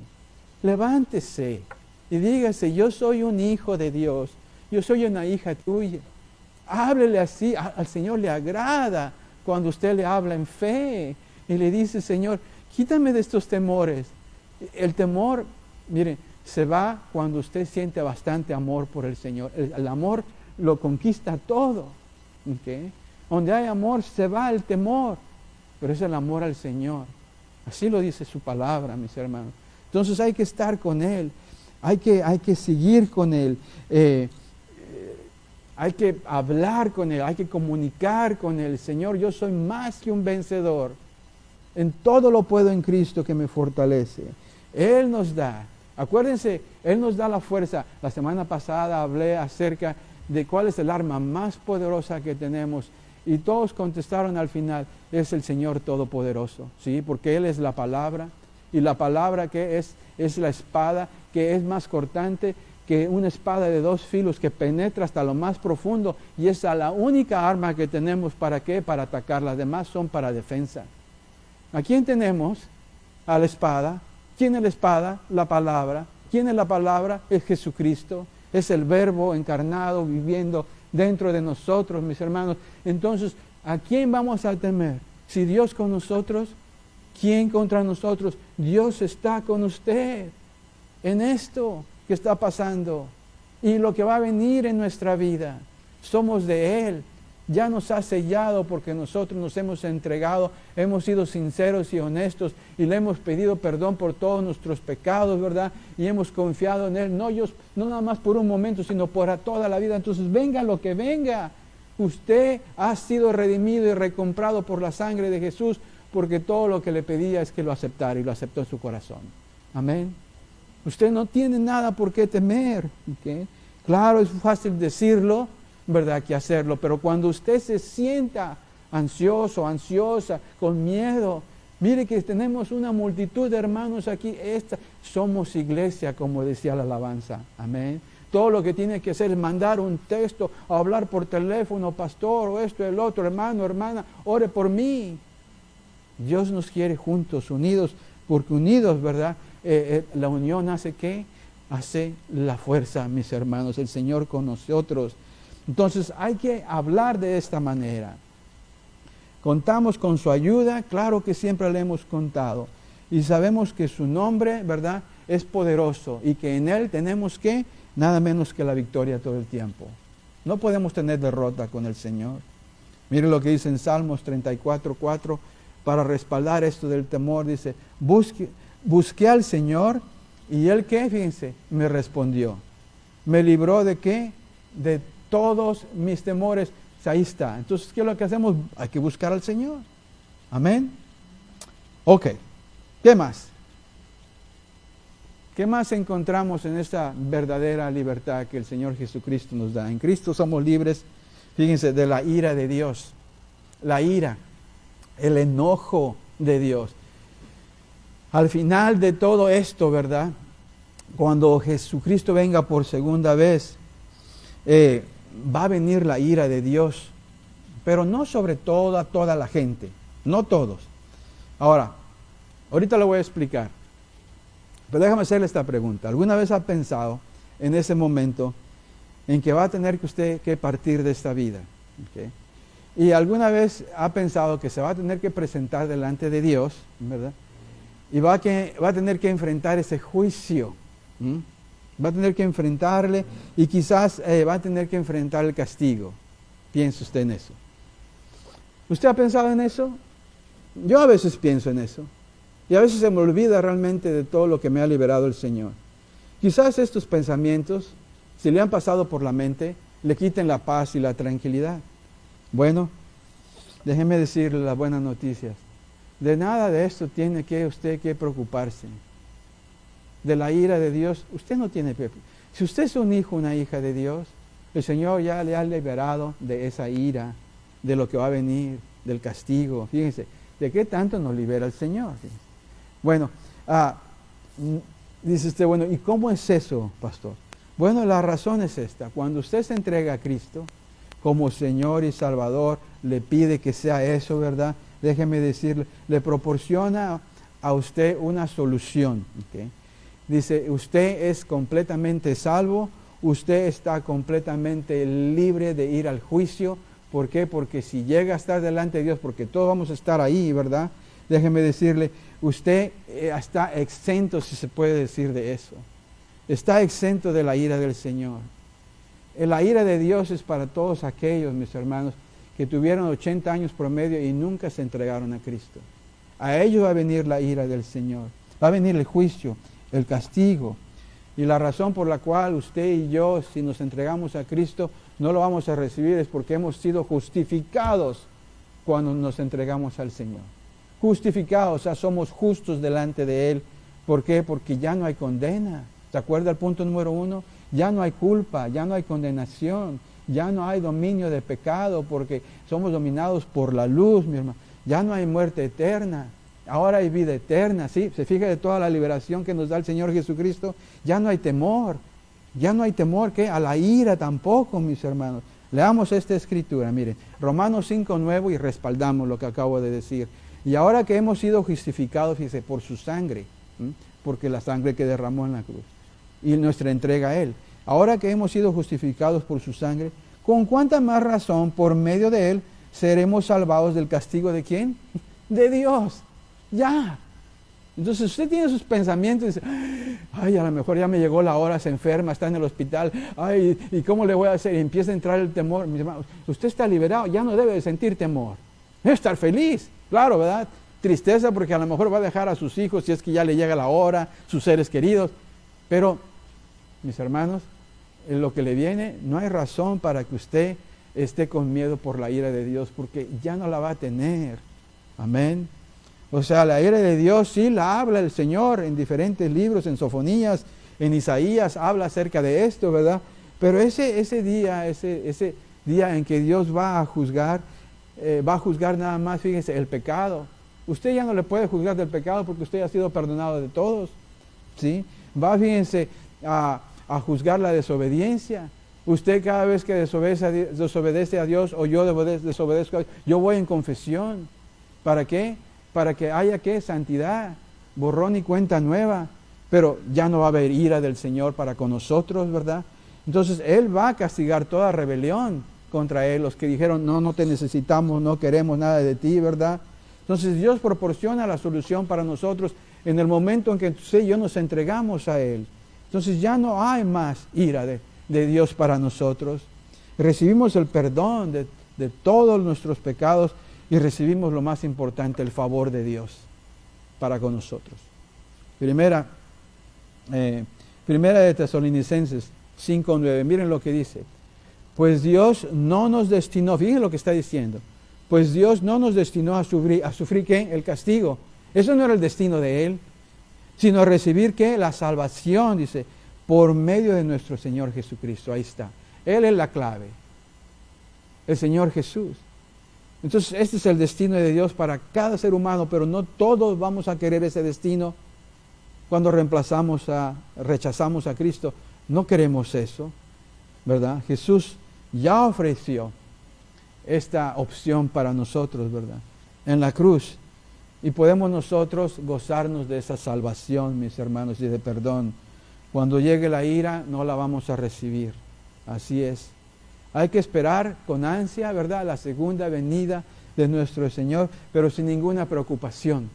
Levántese y dígase, yo soy un hijo de Dios, yo soy una hija tuya. Háblele así, al Señor le agrada cuando usted le habla en fe y le dice, Señor, quítame de estos temores. El temor, miren, se va cuando usted siente bastante amor por el Señor. El amor lo conquista todo. ¿Okay? Donde hay amor se va el temor, pero es el amor al Señor. Así lo dice su palabra, mis hermanos. Entonces hay que estar con Él, hay que seguir con Él, hay que hablar con Él, hay que comunicar con Él. Señor, yo soy más que un vencedor. En todo lo puedo en Cristo que me fortalece. Él nos da. Acuérdense, Él nos da la fuerza. La semana pasada hablé acerca de cuál es el arma más poderosa que tenemos. Y todos contestaron al final, es el Señor Todopoderoso. ¿Sí? Porque Él es la palabra. Y la palabra que es la espada, que es más cortante que una espada de 2 filos, que penetra hasta lo más profundo. Y esa es la única arma que tenemos. ¿Para qué? Para atacar. Las demás son para defensa. ¿A quién tenemos? A la espada. ¿Quién es la espada? La palabra. ¿Quién es la palabra? Es Jesucristo. Es el Verbo encarnado viviendo dentro de nosotros, mis hermanos. Entonces, ¿a quién vamos a temer? Si Dios con nosotros, ¿quién contra nosotros? Dios está con usted en esto que está pasando y lo que va a venir en nuestra vida. Somos de Él. Ya nos ha sellado porque nosotros nos hemos entregado, hemos sido sinceros y honestos y le hemos pedido perdón por todos nuestros pecados, ¿verdad? Y hemos confiado en Él, no nada más por un momento, sino por toda la vida. Entonces, venga lo que venga, usted ha sido redimido y recomprado por la sangre de Jesús, porque todo lo que le pedía es que lo aceptara y lo aceptó en su corazón. Amén. Usted no tiene nada por qué temer. ¿Okay? Claro, es fácil decirlo, ¿verdad?, que hacerlo, pero cuando usted se sienta ansioso, ansiosa, con miedo, mire que tenemos una multitud de hermanos aquí, somos iglesia, como decía la alabanza, amén. Todo lo que tiene que hacer es mandar un texto, o hablar por teléfono, pastor, o esto, el otro, hermano, hermana, ore por mí. Dios nos quiere juntos, unidos, porque unidos, ¿verdad? La unión hace ¿qué? Hace la fuerza, mis hermanos, el Señor con nosotros. Entonces hay que hablar de esta manera. Contamos con su ayuda, claro que siempre le hemos contado. Y sabemos que su nombre, ¿verdad?, es poderoso y que en Él tenemos que, nada menos que la victoria todo el tiempo. No podemos tener derrota con el Señor. Mire lo que dice en Salmos 34:4, para respaldar esto del temor, dice, busqué al Señor y Él, ¿qué? Fíjense, me respondió. ¿Me libró de qué? De todos mis temores. Ahí está. Entonces, ¿qué es lo que hacemos? Hay que buscar al Señor. Amén. Ok. ¿Qué más? ¿Qué más encontramos en esta verdadera libertad que el Señor Jesucristo nos da? En Cristo somos libres, fíjense, de la ira de Dios. La ira, el enojo de Dios. Al final de todo esto, ¿verdad? Cuando Jesucristo venga por segunda vez, va a venir la ira de Dios, pero no sobre toda la gente, no todos. Ahora, ahorita lo voy a explicar, pero déjame hacerle esta pregunta. ¿Alguna vez ha pensado en ese momento en que va a tener que usted que partir de esta vida? ¿Okay? Y alguna vez ha pensado que se va a tener que presentar delante de Dios, ¿verdad? Y va a tener que enfrentar ese juicio. Va a tener que enfrentarle y quizás va a tener que enfrentar el castigo. Piensa usted en eso. ¿Usted ha pensado en eso? Yo a veces pienso en eso. Y a veces se me olvida realmente de todo lo que me ha liberado el Señor. Quizás estos pensamientos, si le han pasado por la mente, le quiten la paz y la tranquilidad. Bueno, déjeme decirle las buenas noticias. De nada de esto tiene que usted que preocuparse. De la ira de Dios, usted no tiene que. Si usted es un hijo, una hija de Dios, el Señor ya le ha liberado de esa ira, de lo que va a venir, del castigo. Fíjense, ¿de qué tanto nos libera el Señor? Fíjense. Bueno, dice usted, bueno, ¿y cómo es eso, pastor? Bueno, la razón es esta. Cuando usted se entrega a Cristo como Señor y Salvador, le pide que sea eso, ¿verdad? Déjeme decirle, le proporciona a usted una solución, ¿okay? Dice, usted es completamente salvo, usted está completamente libre de ir al juicio. ¿Por qué? Porque si llega a estar delante de Dios, porque todos vamos a estar ahí, ¿verdad? Déjeme decirle, usted está exento, si se puede decir de eso. Está exento de la ira del Señor. La ira de Dios es para todos aquellos, mis hermanos, que tuvieron 80 años promedio y nunca se entregaron a Cristo. A ellos va a venir la ira del Señor. Va a venir el juicio. el castigo. Y la razón por la cual usted y yo, si nos entregamos a Cristo, no lo vamos a recibir es porque hemos sido justificados cuando nos entregamos al Señor. Justificados, o sea, somos justos delante de Él. ¿Por qué? Porque ya no hay condena. ¿Se acuerda el punto número 1? Ya no hay culpa, ya no hay condenación, ya no hay dominio de pecado porque somos dominados por la luz, mi hermano. Ya no hay muerte eterna, ahora hay vida eterna, ¿sí? Se fija de toda la liberación que nos da el Señor Jesucristo. Ya no hay temor, ¿qué? A la ira tampoco, mis hermanos. Leamos esta escritura, miren, Romanos 5:9 y respaldamos lo que acabo de decir. Y ahora que hemos sido justificados, fíjese, por su sangre, porque la sangre que derramó en la cruz y nuestra entrega a Él. Ahora que hemos sido justificados por su sangre, ¿con cuánta más razón por medio de Él seremos salvados del castigo de quién? De Dios. Ya. Entonces usted tiene sus pensamientos y dice, ay, a lo mejor ya me llegó la hora, se enferma, está en el hospital, ay, ¿y cómo le voy a hacer? Y empieza a entrar el temor. Mis hermanos, usted está liberado, ya no debe de sentir temor. Debe estar feliz, claro, ¿verdad? Tristeza porque a lo mejor va a dejar a sus hijos si es que ya le llega la hora, sus seres queridos. Pero, mis hermanos, en lo que le viene, no hay razón para que usted esté con miedo por la ira de Dios, porque ya no la va a tener. Amén. O sea, la ira de Dios sí la habla el Señor en diferentes libros, en Sofonías, en Isaías, habla acerca de esto, ¿verdad? Pero ese día en que Dios va a juzgar nada más, fíjense, el pecado. Usted ya no le puede juzgar del pecado porque usted ha sido perdonado de todos, ¿sí? Va, fíjense, a juzgar la desobediencia. Usted cada vez que desobedece a Dios o yo desobedezco a Dios, yo voy en confesión. ¿Para qué? Para que haya, ¿qué? Santidad, borrón y cuenta nueva. Pero ya no va a haber ira del Señor para con nosotros, ¿verdad? Entonces Él va a castigar toda rebelión contra Él, los que dijeron, no te necesitamos, no queremos nada de ti, ¿verdad? Entonces Dios proporciona la solución para nosotros en el momento en que usted y yo nos entregamos a Él. Entonces ya no hay más ira de Dios para nosotros. Recibimos el perdón de todos nuestros pecados y recibimos lo más importante, el favor de Dios para con nosotros. Primera de Tesalonicenses 5:9, miren lo que dice. Pues Dios no nos destinó, fíjense lo que está diciendo, pues Dios no nos destinó a sufrir ¿qué? El castigo. Eso no era el destino de Él, sino a recibir ¿qué? La salvación, dice, por medio de nuestro Señor Jesucristo. Ahí está. Él es la clave. El Señor Jesús. Entonces, este es el destino de Dios para cada ser humano, pero no todos vamos a querer ese destino cuando rechazamos a Cristo. No queremos eso, ¿verdad? Jesús ya ofreció esta opción para nosotros, ¿verdad? En la cruz. Y podemos nosotros gozarnos de esa salvación, mis hermanos, y de perdón. Cuando llegue la ira, no la vamos a recibir. Así es. Hay que esperar con ansia, ¿verdad?, la segunda venida de nuestro Señor, pero sin ninguna preocupación,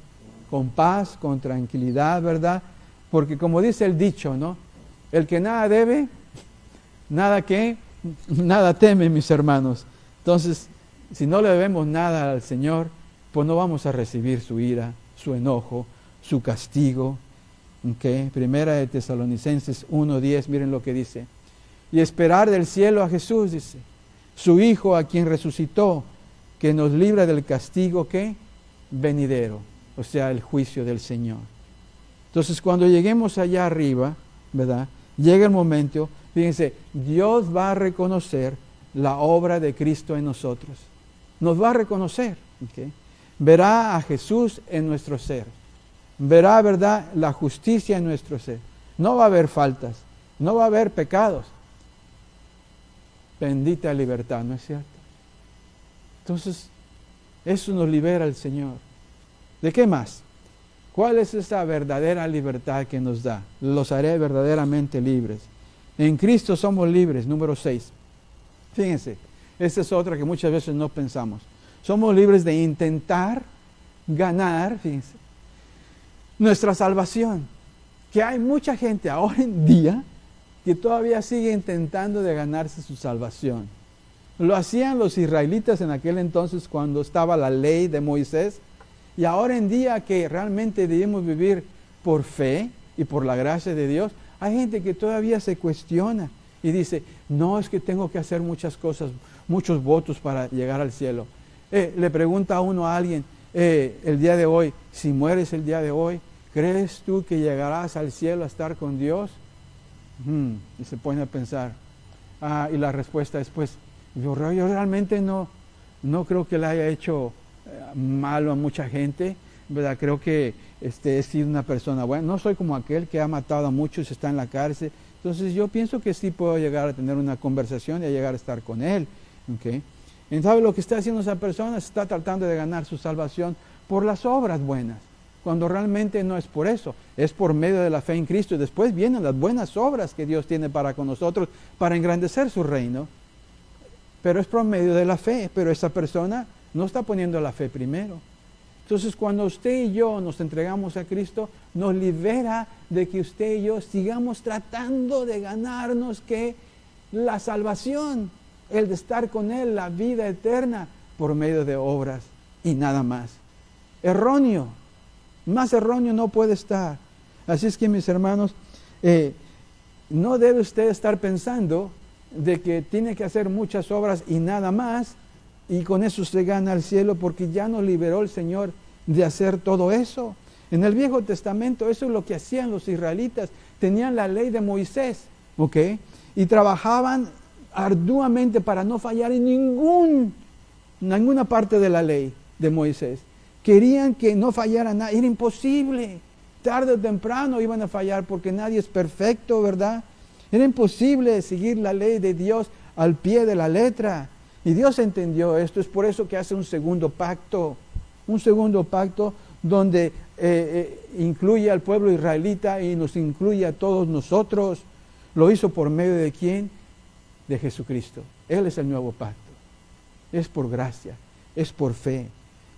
con paz, con tranquilidad, ¿verdad? Porque como dice el dicho, ¿no? El que nada debe, nada teme, mis hermanos. Entonces, si no le debemos nada al Señor, pues no vamos a recibir su ira, su enojo, su castigo. ¿Okay? Primera de Tesalonicenses 1:10, miren lo que dice. Y esperar del cielo a Jesús, dice, su Hijo a quien resucitó, que nos libra del castigo, ¿qué? Venidero, o sea, el juicio del Señor. Entonces, cuando lleguemos allá arriba, ¿verdad? Llega el momento, fíjense, Dios va a reconocer la obra de Cristo en nosotros. Nos va a reconocer, ¿okay? Verá a Jesús en nuestro ser. Verá, ¿verdad?, la justicia en nuestro ser. No va a haber faltas, no va a haber pecados. Bendita libertad, ¿no es cierto? Entonces, eso nos libera el Señor. ¿De qué más? ¿Cuál es esa verdadera libertad que nos da? Los haré verdaderamente libres. En Cristo somos libres, número 6. Fíjense, esta es otra que muchas veces no pensamos. Somos libres de intentar ganar, fíjense, nuestra salvación. Que hay mucha gente ahora en día que todavía sigue intentando de ganarse su salvación. Lo hacían los israelitas en aquel entonces cuando estaba la ley de Moisés, y ahora en día que realmente debemos vivir por fe, y por la gracia de Dios, hay gente que todavía se cuestiona y dice, no, es que tengo que hacer muchas cosas, muchos votos para llegar al cielo. Le pregunta a uno a alguien, el día de hoy, si mueres el día de hoy, ¿crees tú que llegarás al cielo a estar con Dios? Y se pone a pensar. Y la respuesta es, pues, yo realmente no creo que le haya hecho malo a mucha gente, ¿verdad? Creo que he sido una persona buena. No soy como aquel que ha matado a muchos, está en la cárcel. Entonces yo pienso que sí puedo llegar a tener una conversación y a llegar a estar con él. ¿Okay? Entonces lo que está haciendo esa persona, está tratando de ganar su salvación por las obras buenas, cuando realmente no es por eso, es por medio de la fe en Cristo. Y después vienen las buenas obras que Dios tiene para con nosotros, para engrandecer su reino. Pero es por medio de la fe, pero esa persona no está poniendo la fe primero. Entonces cuando usted y yo nos entregamos a Cristo, nos libera de que usted y yo sigamos tratando de ganarnos que la salvación, el de estar con Él, la vida eterna, por medio de obras y nada más. Erróneo, más erróneo no puede estar. Así es que, mis hermanos, no debe usted estar pensando de que tiene que hacer muchas obras y nada más, y con eso se gana el cielo, porque ya nos liberó el Señor de hacer todo eso. En el Viejo Testamento eso es lo que hacían los israelitas. Tenían la ley de Moisés, ¿ok? Y trabajaban arduamente para no fallar en ninguna parte de la ley de Moisés. Querían que no fallara nada. Era imposible. Tarde o temprano iban a fallar porque nadie es perfecto, ¿verdad? Era imposible seguir la ley de Dios al pie de la letra. Y Dios entendió esto. Es por eso que hace un segundo pacto. Un segundo pacto donde incluye al pueblo israelita y nos incluye a todos nosotros. Lo hizo por medio de ¿quién? De Jesucristo. Él es el nuevo pacto. Es por gracia, es por fe.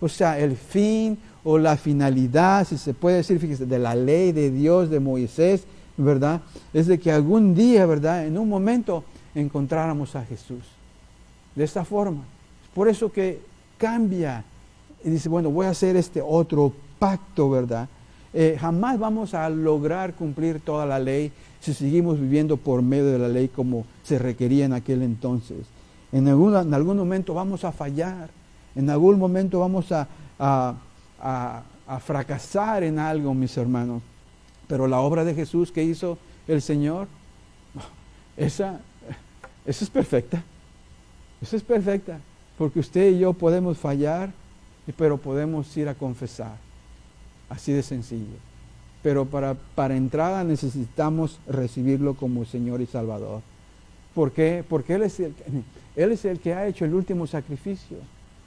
O sea, el fin o la finalidad, si se puede decir, fíjese, de la ley de Dios, de Moisés, ¿verdad? Es de que algún día, ¿verdad? En un momento encontráramos a Jesús. De esta forma. Por eso que cambia y dice, bueno, voy a hacer este otro pacto, ¿verdad? Jamás vamos a lograr cumplir toda la ley si seguimos viviendo por medio de la ley como se requería en aquel entonces. En algún momento vamos a fallar, en algún momento vamos a fracasar en algo, mis hermanos. Pero la obra de Jesús que hizo el Señor, esa es perfecta. Esa es perfecta, porque usted y yo podemos fallar, pero podemos ir a confesar. Así de sencillo. Pero para entrada necesitamos recibirlo como Señor y Salvador. ¿Por qué? Porque Él es el que ha hecho el último sacrificio.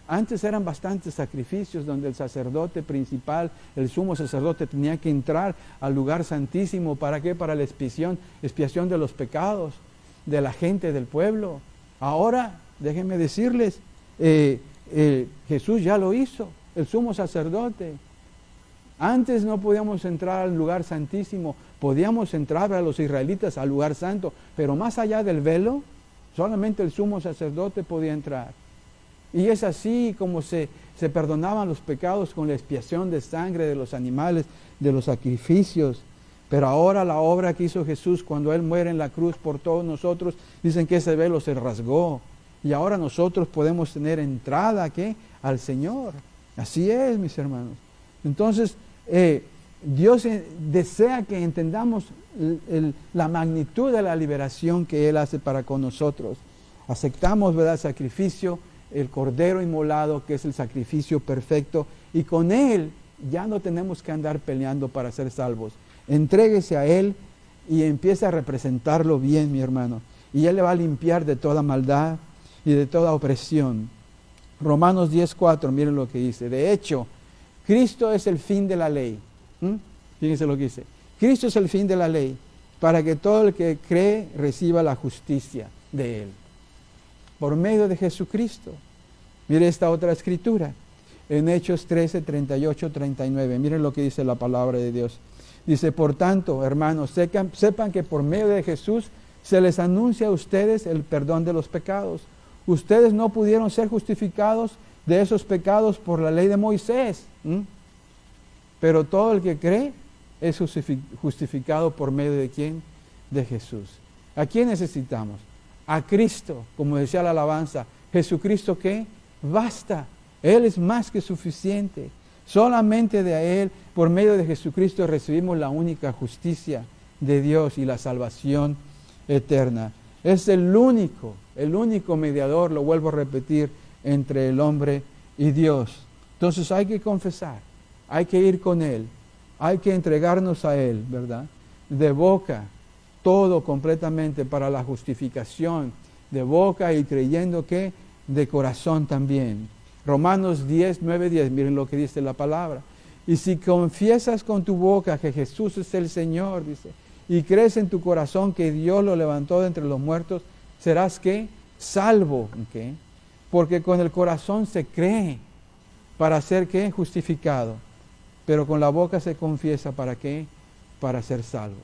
Antes eran bastantes sacrificios donde el sacerdote principal, el sumo sacerdote, tenía que entrar al lugar santísimo. ¿Para qué? Para la expiación de los pecados de la gente del pueblo. Ahora, déjenme decirles, Jesús ya lo hizo, el sumo sacerdote. Antes no podíamos entrar al lugar santísimo, podíamos entrar a los israelitas al lugar santo, pero más allá del velo, solamente el sumo sacerdote podía entrar. Y es así como se perdonaban los pecados con la expiación de sangre de los animales, de los sacrificios. Pero ahora la obra que hizo Jesús cuando Él muere en la cruz por todos nosotros, dicen que ese velo se rasgó. Y ahora nosotros podemos tener entrada ¿qué? Al Señor. Así es, mis hermanos. Entonces, Dios desea que entendamos la magnitud de la liberación que Él hace para con nosotros. Aceptamos, ¿verdad?, el sacrificio, el Cordero inmolado, que es el sacrificio perfecto, y con Él ya no tenemos que andar peleando para ser salvos. Entréguese a Él y empiece a representarlo bien, mi hermano. Y Él le va a limpiar de toda maldad y de toda opresión. Romanos 10:4, miren lo que dice. De hecho, Cristo es el fin de la ley. Fíjense lo que dice. Cristo es el fin de la ley, para que todo el que cree reciba la justicia de Él. Por medio de Jesucristo. Mire esta otra escritura. En Hechos 13, 38, 39. Miren lo que dice la palabra de Dios. Dice, por tanto, hermanos, sepan que por medio de Jesús se les anuncia a ustedes el perdón de los pecados. Ustedes no pudieron ser justificados de esos pecados por la ley de Moisés. Pero todo el que cree es justificado por medio de ¿quién? De Jesús. ¿A quién necesitamos? A Cristo, como decía la alabanza. ¿Jesucristo qué? Basta. Él es más que suficiente. Solamente de Él, por medio de Jesucristo, recibimos la única justicia de Dios y la salvación eterna. Es el único mediador, lo vuelvo a repetir, entre el hombre y Dios. Entonces hay que confesar, hay que ir con Él, hay que entregarnos a Él, ¿verdad? De boca, todo completamente para la justificación, de boca y creyendo que de corazón también. Romanos 10, 9, 10, miren lo que dice la palabra. Y si confiesas con tu boca que Jesús es el Señor, dice, y crees en tu corazón que Dios lo levantó de entre los muertos, serás ¿qué? Salvo. ¿Qué? Porque con el corazón se cree para ser ¿qué? Justificado. Pero con la boca se confiesa ¿para qué? Para ser salvo.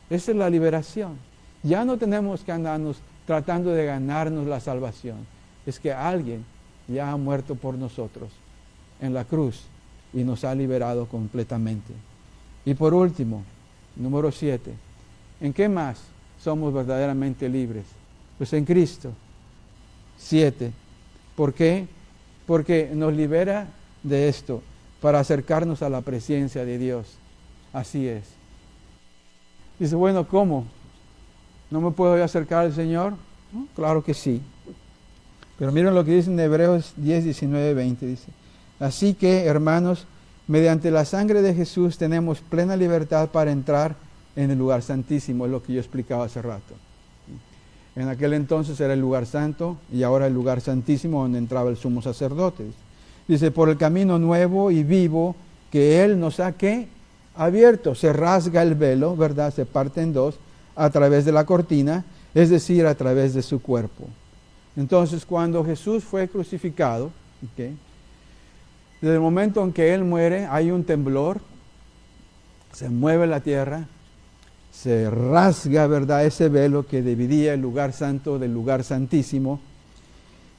Esa es la liberación. Ya no tenemos que andarnos tratando de ganarnos la salvación. Es que alguien ya ha muerto por nosotros en la cruz y nos ha liberado completamente. Y por último, número 7, ¿en qué más somos verdaderamente libres? Pues en Cristo. 7. ¿Por qué? Porque nos libera de esto, para acercarnos a la presencia de Dios. Así es. Dice, bueno, ¿cómo? ¿No me puedo acercar al Señor? ¿No? Claro que sí. Pero miren lo que dice en Hebreos 10, 19, 20. Dice, así que, hermanos, mediante la sangre de Jesús tenemos plena libertad para entrar en el lugar santísimo, es lo que yo explicaba hace rato. En aquel entonces era el lugar santo y ahora el lugar santísimo donde entraba el sumo sacerdote. Dice, por el camino nuevo y vivo que Él nos ha ¿qué? Abierto. Se rasga el velo, ¿verdad? Se parte en dos a través de la cortina, es decir, a través de su cuerpo. Entonces, cuando Jesús fue crucificado, ¿okay? Desde el momento en que Él muere, hay un temblor, se mueve la tierra, se rasga, ¿verdad?, ese velo que dividía el lugar santo del lugar santísimo,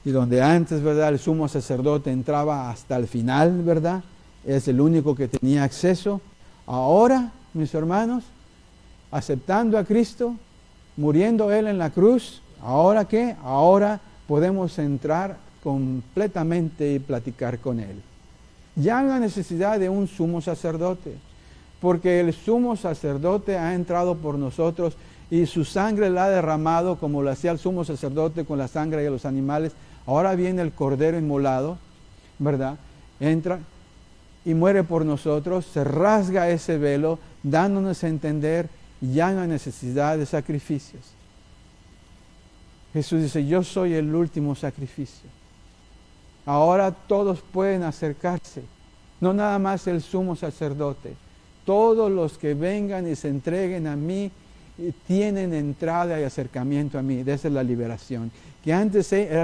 y donde antes, ¿verdad?, el sumo sacerdote entraba hasta el final, ¿verdad?, es el único que tenía acceso. Ahora, mis hermanos, aceptando a Cristo, muriendo Él en la cruz, ¿ahora qué? Ahora podemos entrar completamente y platicar con Él. Ya no hay necesidad de un sumo sacerdote, porque el sumo sacerdote ha entrado por nosotros y su sangre la ha derramado como lo hacía el sumo sacerdote con la sangre de los animales. Ahora viene el cordero inmolado, ¿verdad? Entra y muere por nosotros, se rasga ese velo, dándonos a entender, ya no hay necesidad de sacrificios. Jesús dice, yo soy el último sacrificio. Ahora todos pueden acercarse, no nada más el sumo sacerdote. Todos los que vengan y se entreguen a mí tienen entrada y acercamiento a mí. Esa es la liberación. Que antes era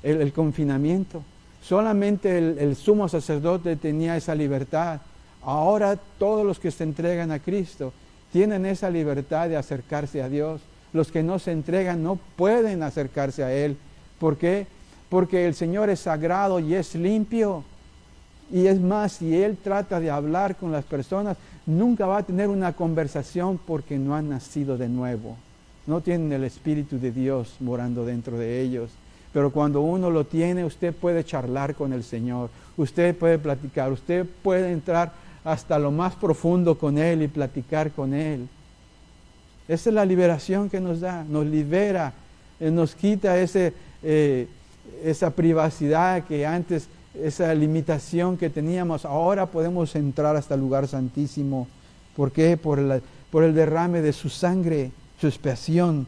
el confinamiento. Solamente el sumo sacerdote tenía esa libertad. Ahora todos los que se entregan a Cristo tienen esa libertad de acercarse a Dios. Los que no se entregan no pueden acercarse a Él. ¿Por qué? Porque el Señor es sagrado y es limpio. Y es más, si Él trata de hablar con las personas, nunca va a tener una conversación porque no han nacido de nuevo. No tienen el Espíritu de Dios morando dentro de ellos. Pero cuando uno lo tiene, usted puede charlar con el Señor. Usted puede platicar. Usted puede entrar hasta lo más profundo con Él y platicar con Él. Esa es la liberación que nos da. Nos libera, nos quita esa privacidad que antes, esa limitación que teníamos. Ahora podemos entrar hasta el lugar santísimo. ¿Por qué? Por el derrame de su sangre, su expiación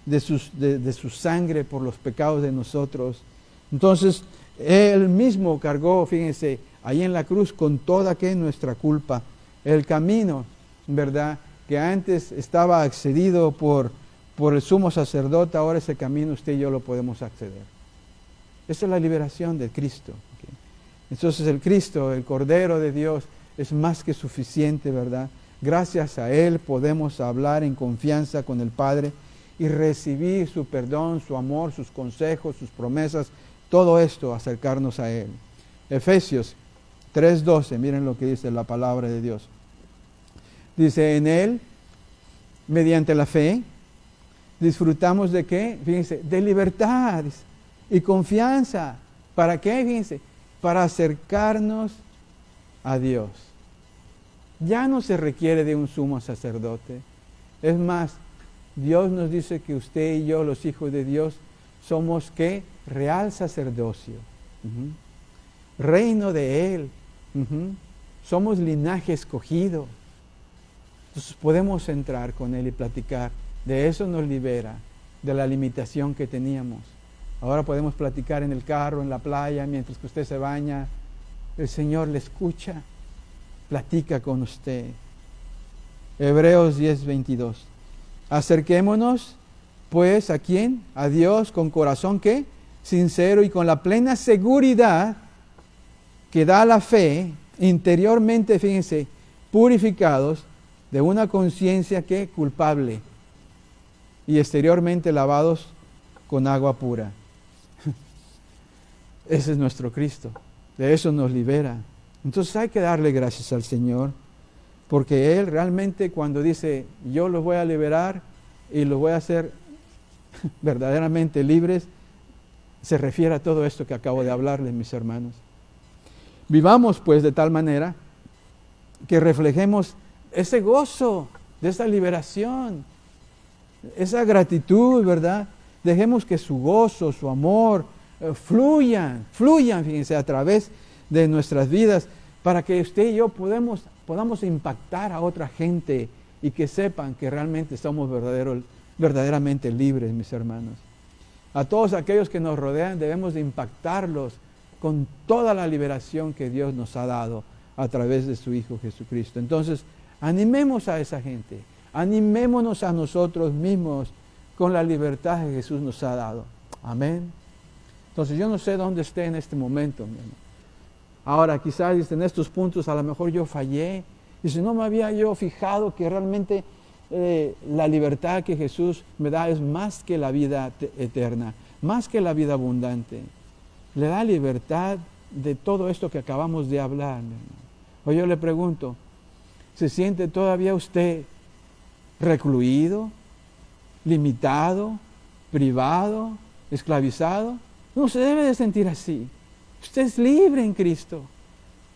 de su sangre por los pecados de nosotros. Entonces, Él mismo cargó, fíjense, ahí en la cruz con toda nuestra culpa. El camino, ¿verdad?, que antes estaba accedido por el sumo sacerdote, ahora ese camino usted y yo lo podemos acceder. Esa es la liberación de Cristo. ¿Okay? Entonces el Cristo, el Cordero de Dios, es más que suficiente, ¿verdad? Gracias a Él podemos hablar en confianza con el Padre y recibir su perdón, su amor, sus consejos, sus promesas, todo esto, acercarnos a Él. Efesios 3:12, miren lo que dice la palabra de Dios. Dice, en Él, mediante la fe, disfrutamos de ¿qué? Fíjense, de libertad y confianza. ¿Para qué? Fíjense, para acercarnos a Dios. Ya no se requiere de un sumo sacerdote. Es más, Dios nos dice que usted y yo, los hijos de Dios, somos ¿qué? Real sacerdocio. Reino de Él. Somos linaje escogido. Entonces podemos entrar con Él y platicar. De eso nos libera, de la limitación que teníamos. Ahora podemos platicar en el carro, en la playa, mientras que usted se baña. El Señor le escucha, platica con usted. Hebreos 10:22. Acerquémonos, pues, ¿a quién? A Dios con corazón, ¿qué? Sincero y con la plena seguridad que da la fe, interiormente, fíjense, purificados de una conciencia que culpable y exteriormente lavados con agua pura. Ese es nuestro Cristo. De eso nos libera. Entonces hay que darle gracias al Señor, porque Él realmente cuando dice, yo los voy a liberar y los voy a hacer verdaderamente libres, se refiere a todo esto que acabo de hablarles, mis hermanos. Vivamos pues de tal manera que reflejemos ese gozo de esa liberación, esa gratitud, ¿verdad? Dejemos que su gozo, su amor, fluyan, fíjense, a través de nuestras vidas, para que usted y yo podamos impactar a otra gente y que sepan que realmente somos verdaderamente libres, mis hermanos. A todos aquellos que nos rodean debemos de impactarlos con toda la liberación que Dios nos ha dado a través de su Hijo Jesucristo. Entonces, animemos a esa gente, animémonos a nosotros mismos con la libertad que Jesús nos ha dado. Amén. Entonces, yo no sé dónde esté en este momento, mi hermano. Ahora, quizás en estos puntos a lo mejor yo fallé, y si no me había yo fijado que realmente la libertad que Jesús me da es más que la vida eterna, más que la vida abundante. Le da libertad de todo esto que acabamos de hablar, mi hermano. O yo le pregunto, ¿se siente todavía usted recluido, limitado, privado, esclavizado? No se debe de sentir así. Usted es libre en Cristo.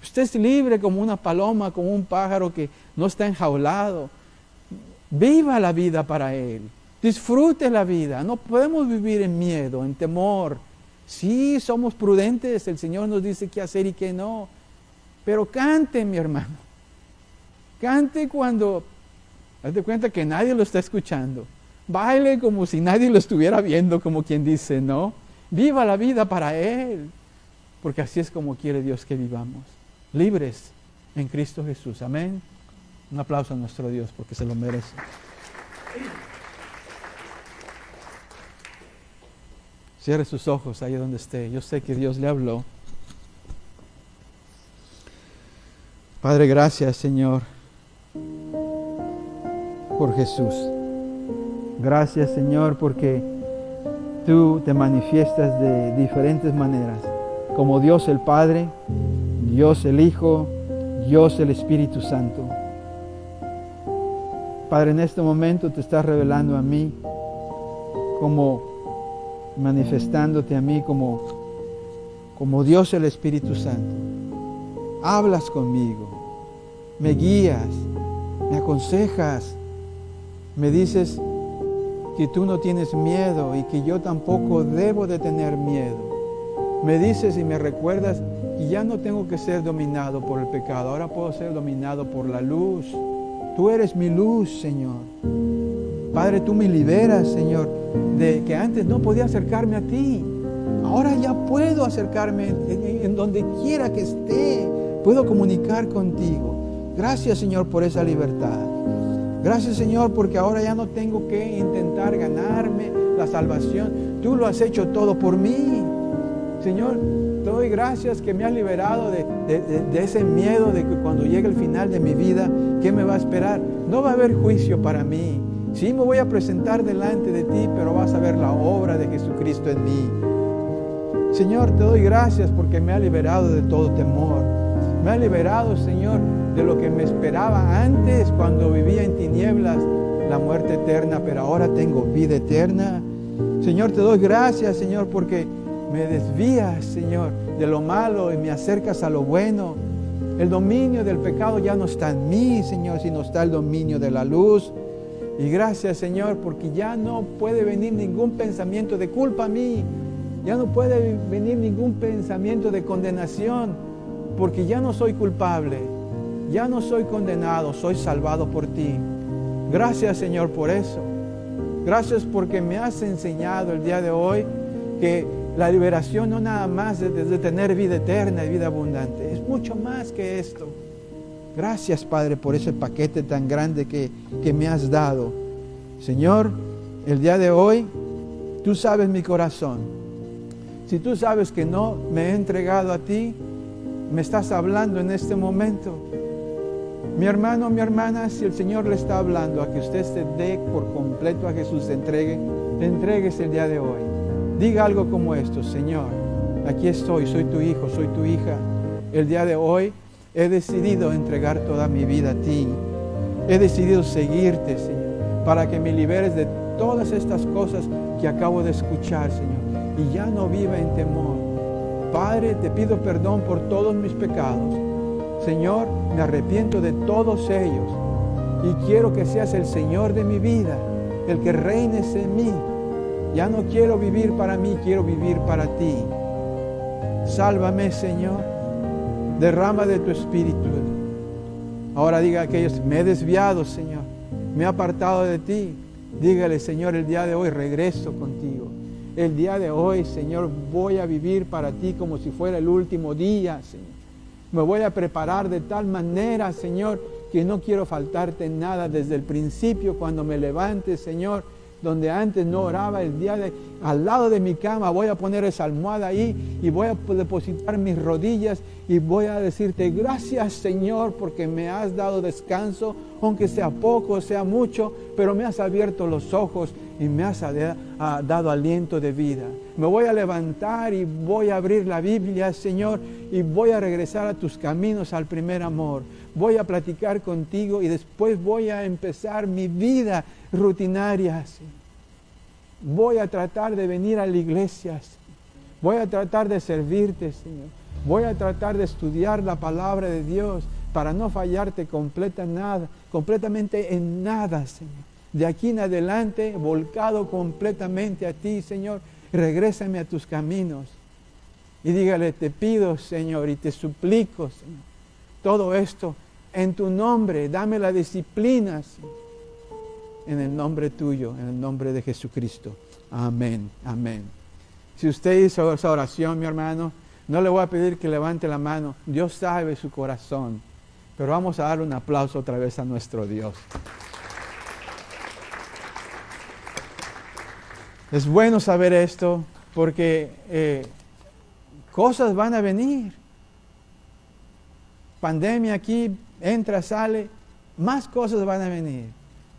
Usted es libre como una paloma, como un pájaro que no está enjaulado. Viva la vida para Él. Disfrute la vida. No podemos vivir en miedo, en temor. Sí, somos prudentes. El Señor nos dice qué hacer y qué no. Pero cante, mi hermano. Cante cuando hazte cuenta que nadie lo está escuchando. Baile como si nadie lo estuviera viendo, como quien dice, ¿no? Viva la vida para Él. Porque así es como quiere Dios que vivamos. Libres en Cristo Jesús. Amén. Un aplauso a nuestro Dios porque se lo merece. Cierre sus ojos ahí donde esté. Yo sé que Dios le habló. Padre, gracias, Señor, por Jesús. Gracias, Señor, porque tú te manifiestas de diferentes maneras. Como Dios el Padre, Dios el Hijo, Dios el Espíritu Santo. Padre, en este momento te estás revelando a mí, como manifestándote a mí como Dios el Espíritu Santo. Hablas conmigo, me guías, me aconsejas, me dices que tú no tienes miedo y que yo tampoco debo de tener miedo. Me dices y me recuerdas que ya no tengo que ser dominado por el pecado, ahora puedo ser dominado por la luz. Tú eres mi luz, Señor. Padre, tú me liberas, Señor, de que antes no podía acercarme a ti. Ahora ya puedo acercarme en donde quiera que esté. Puedo comunicar contigo. Gracias, Señor, por esa libertad. Gracias, Señor, porque ahora ya no tengo que intentar ganarme la salvación. Tú lo has hecho todo por mí. Señor, te doy gracias que me has liberado de ese miedo de que cuando llegue el final de mi vida, ¿qué me va a esperar? No va a haber juicio para mí. Sí, me voy a presentar delante de ti, pero vas a ver la obra de Jesucristo en mí. Señor, te doy gracias porque me ha liberado de todo temor. Me ha liberado, Señor, de lo que me esperaba antes cuando vivía en tinieblas, la muerte eterna, pero ahora tengo vida eterna. Señor, te doy gracias, Señor, porque me desvías, Señor, de lo malo y me acercas a lo bueno. El dominio del pecado ya no está en mí, Señor, sino está el dominio de la luz. Y gracias, Señor, porque ya no puede venir ningún pensamiento de culpa a mí. Ya no puede venir ningún pensamiento de condenación, porque ya no soy culpable. Ya no soy condenado, soy salvado por ti. Gracias, Señor, por eso. Gracias porque me has enseñado el día de hoy que la liberación no nada más es de tener vida eterna y vida abundante. Es mucho más que esto. Gracias, Padre, por ese paquete tan grande que me has dado. Señor, el día de hoy, tú sabes mi corazón. Si tú sabes que no me he entregado a ti, me estás hablando en este momento. Mi hermano, mi hermana, si el Señor le está hablando a que usted se dé por completo a Jesús, te entregues el día de hoy. Diga algo como esto: Señor, aquí estoy, soy tu hijo, soy tu hija. El día de hoy he decidido entregar toda mi vida a ti. He decidido seguirte, Señor, para que me liberes de todas estas cosas que acabo de escuchar, Señor, y ya no viva en temor. Padre, te pido perdón por todos mis pecados. Señor, me arrepiento de todos ellos y quiero que seas el Señor de mi vida, el que reines en mí. Ya no quiero vivir para mí, quiero vivir para ti. Sálvame, Señor. Derrama de tu espíritu. Ahora diga a aquellos: me he desviado, Señor, me he apartado de ti. Dígale: Señor, el día de hoy regreso contigo. El día de hoy, Señor, voy a vivir para ti como si fuera el último día, Señor. Me voy a preparar de tal manera, Señor, que no quiero faltarte en nada desde el principio cuando me levante, Señor. Donde antes no oraba, al lado de mi cama voy a poner esa almohada ahí y voy a depositar mis rodillas y voy a decirte: gracias, Señor, porque me has dado descanso, aunque sea poco, sea mucho, pero me has abierto los ojos y me has dado aliento de vida. Me voy a levantar y voy a abrir la Biblia, Señor, y voy a regresar a tus caminos, al primer amor. Voy a platicar contigo y después voy a empezar mi vida rutinaria. Voy a tratar de venir a la iglesia. Voy a tratar de servirte, Señor. Voy a tratar de estudiar la palabra de Dios para no fallarte completamente en nada, Señor. De aquí en adelante, volcado completamente a ti, Señor. Regrésame a tus caminos. Y dígale: te pido, Señor, y te suplico, Señor, todo esto en tu nombre. Dame la disciplina, Señor. En el nombre tuyo, en el nombre de Jesucristo. Amén, amén. Si usted hizo esa oración, mi hermano, no le voy a pedir que levante la mano. Dios sabe su corazón. Pero vamos a darle un aplauso otra vez a nuestro Dios. Es bueno saber esto porque cosas van a venir. Pandemia aquí, entra, sale, más cosas van a venir.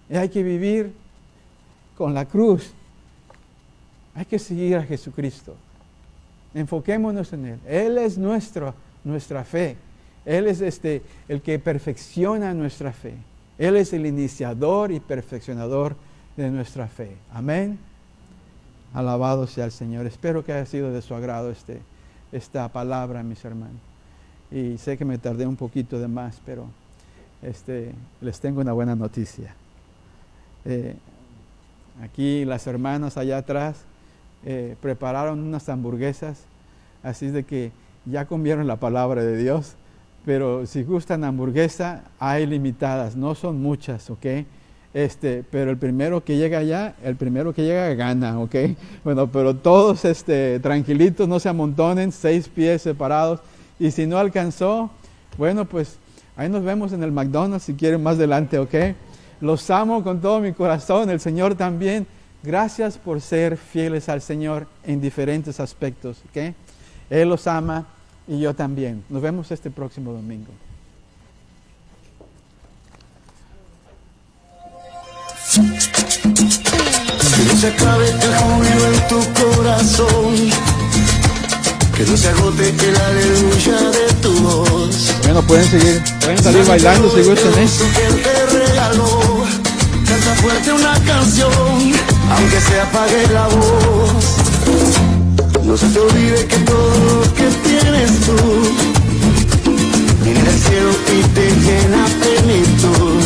Y hay que vivir con la cruz. Hay que seguir a Jesucristo. Enfoquémonos en Él. Él es nuestra fe. Él es el que perfecciona nuestra fe. Él es el iniciador y perfeccionador de nuestra fe. Amén. Alabado sea el Señor. Espero que haya sido de su agrado esta palabra, mis hermanos. Y sé que me tardé un poquito de más, pero les tengo una buena noticia. Aquí las hermanas allá atrás prepararon unas hamburguesas, así de que ya comieron la palabra de Dios, pero si gustan hamburguesa, hay limitadas, no son muchas, ¿ok? Pero el primero que llega allá, gana, ¿ok? Bueno, pero todos tranquilitos, no se amontonen, 6 pies separados, y si no alcanzó, bueno, pues ahí nos vemos en el McDonald's si quieren más adelante, ¿ok? Los amo con todo mi corazón, el Señor también. Gracias por ser fieles al Señor en diferentes aspectos, ¿ok? Él los ama y yo también. Nos vemos este próximo domingo. Que no se acabe el júbilo en tu corazón, Que no se agote el aleluya de tu voz. Bueno, pueden salir bailando si gustan, ¿eh? Que Él te regaló. Canta fuerte una canción, aunque se apague la voz. No se te olvide que todo lo que tienes tú viene del cielo y te llena plenitud.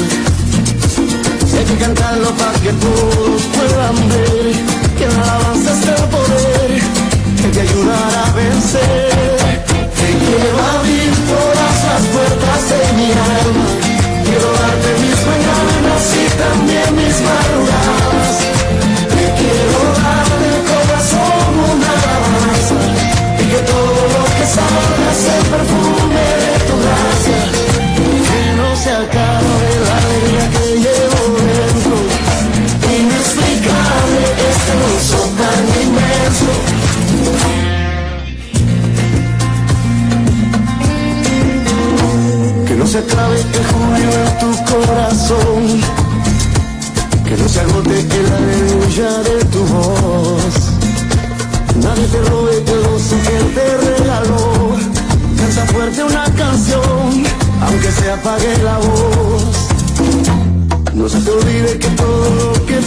Y hay que cantarlo para que todos puedan ver que en la alabanza está el poder que te ayudará a vencer. Te quiero abrir todas las puertas de mi alma. Quiero darte mis mañanas y también mis madrugadas. Te quiero dar del corazón una alabanza y que todo lo que salga sea el perfume de tu gracia. Que no se acabe la alegría que llevo dentro. Inexplicable este gozo tan inmenso. Que no se acabe el júbilo en tu corazón. Que no se agote el aleluya de tu voz. Nadie te robe el gozo que Él te regaló. Canta fuerte una canción, aunque se apague la voz. No se te olvide que todo lo que